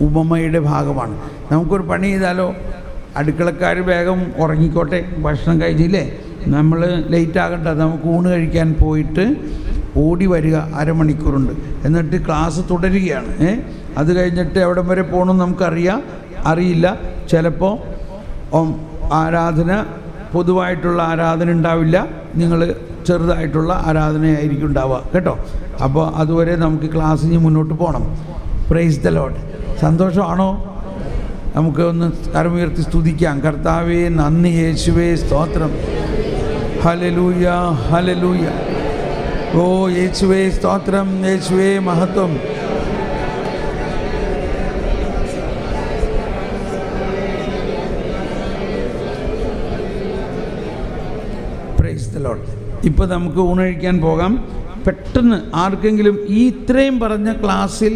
B: ഉപമയുടെ ഭാഗമാണ്. നമുക്കൊരു പണി ചെയ്താലോ? അടുക്കളക്കാർ വേഗം ഉറങ്ങിക്കോട്ടെ, ഭക്ഷണം കഴിഞ്ഞില്ലേ, നമ്മൾ ലേറ്റ് ആകണ്ട, നമുക്ക് ഊണ് കഴിക്കാൻ പോയിട്ട് ഓടി വരിക, അരമണിക്കൂറുണ്ട്, എന്നിട്ട് ക്ലാസ് തുടരുകയാണ്. അത് കഴിഞ്ഞിട്ട് എവിടം വരെ പോകണമെന്ന് അറിയില്ല. ചിലപ്പോൾ ആരാധന പൊതുവായിട്ടുള്ള ആരാധന ഉണ്ടാവില്ല, നിങ്ങൾ ചെറുതായിട്ടുള്ള ആരാധനയായിരിക്കും ഉണ്ടാവുക കേട്ടോ. അപ്പോൾ അതുവരെ നമുക്ക് ക്ലാസ്സിന് മുന്നോട്ട് പോകണം. Praise the lord. സന്തോഷമാണോ? നമുക്ക് ഒന്ന് കരമുയർത്തി സ്തുതിക്കാം. കർത്താവേ നന്ദി, യേശുവേ സ്തോത്രം, ഹല്ലേലൂയ ഹല്ലേലൂയ. ഓ യേശുവേ സ്തോത്രം, യേശുവേ മഹത്വം. Price the Lord. ഇപ്പോൾ നമുക്ക് ഊണ് കഴിക്കാൻ പോകാം. പെട്ടെന്ന് ആർക്കെങ്കിലും ഈ ഇത്രയും പറഞ്ഞ ക്ലാസ്സിൽ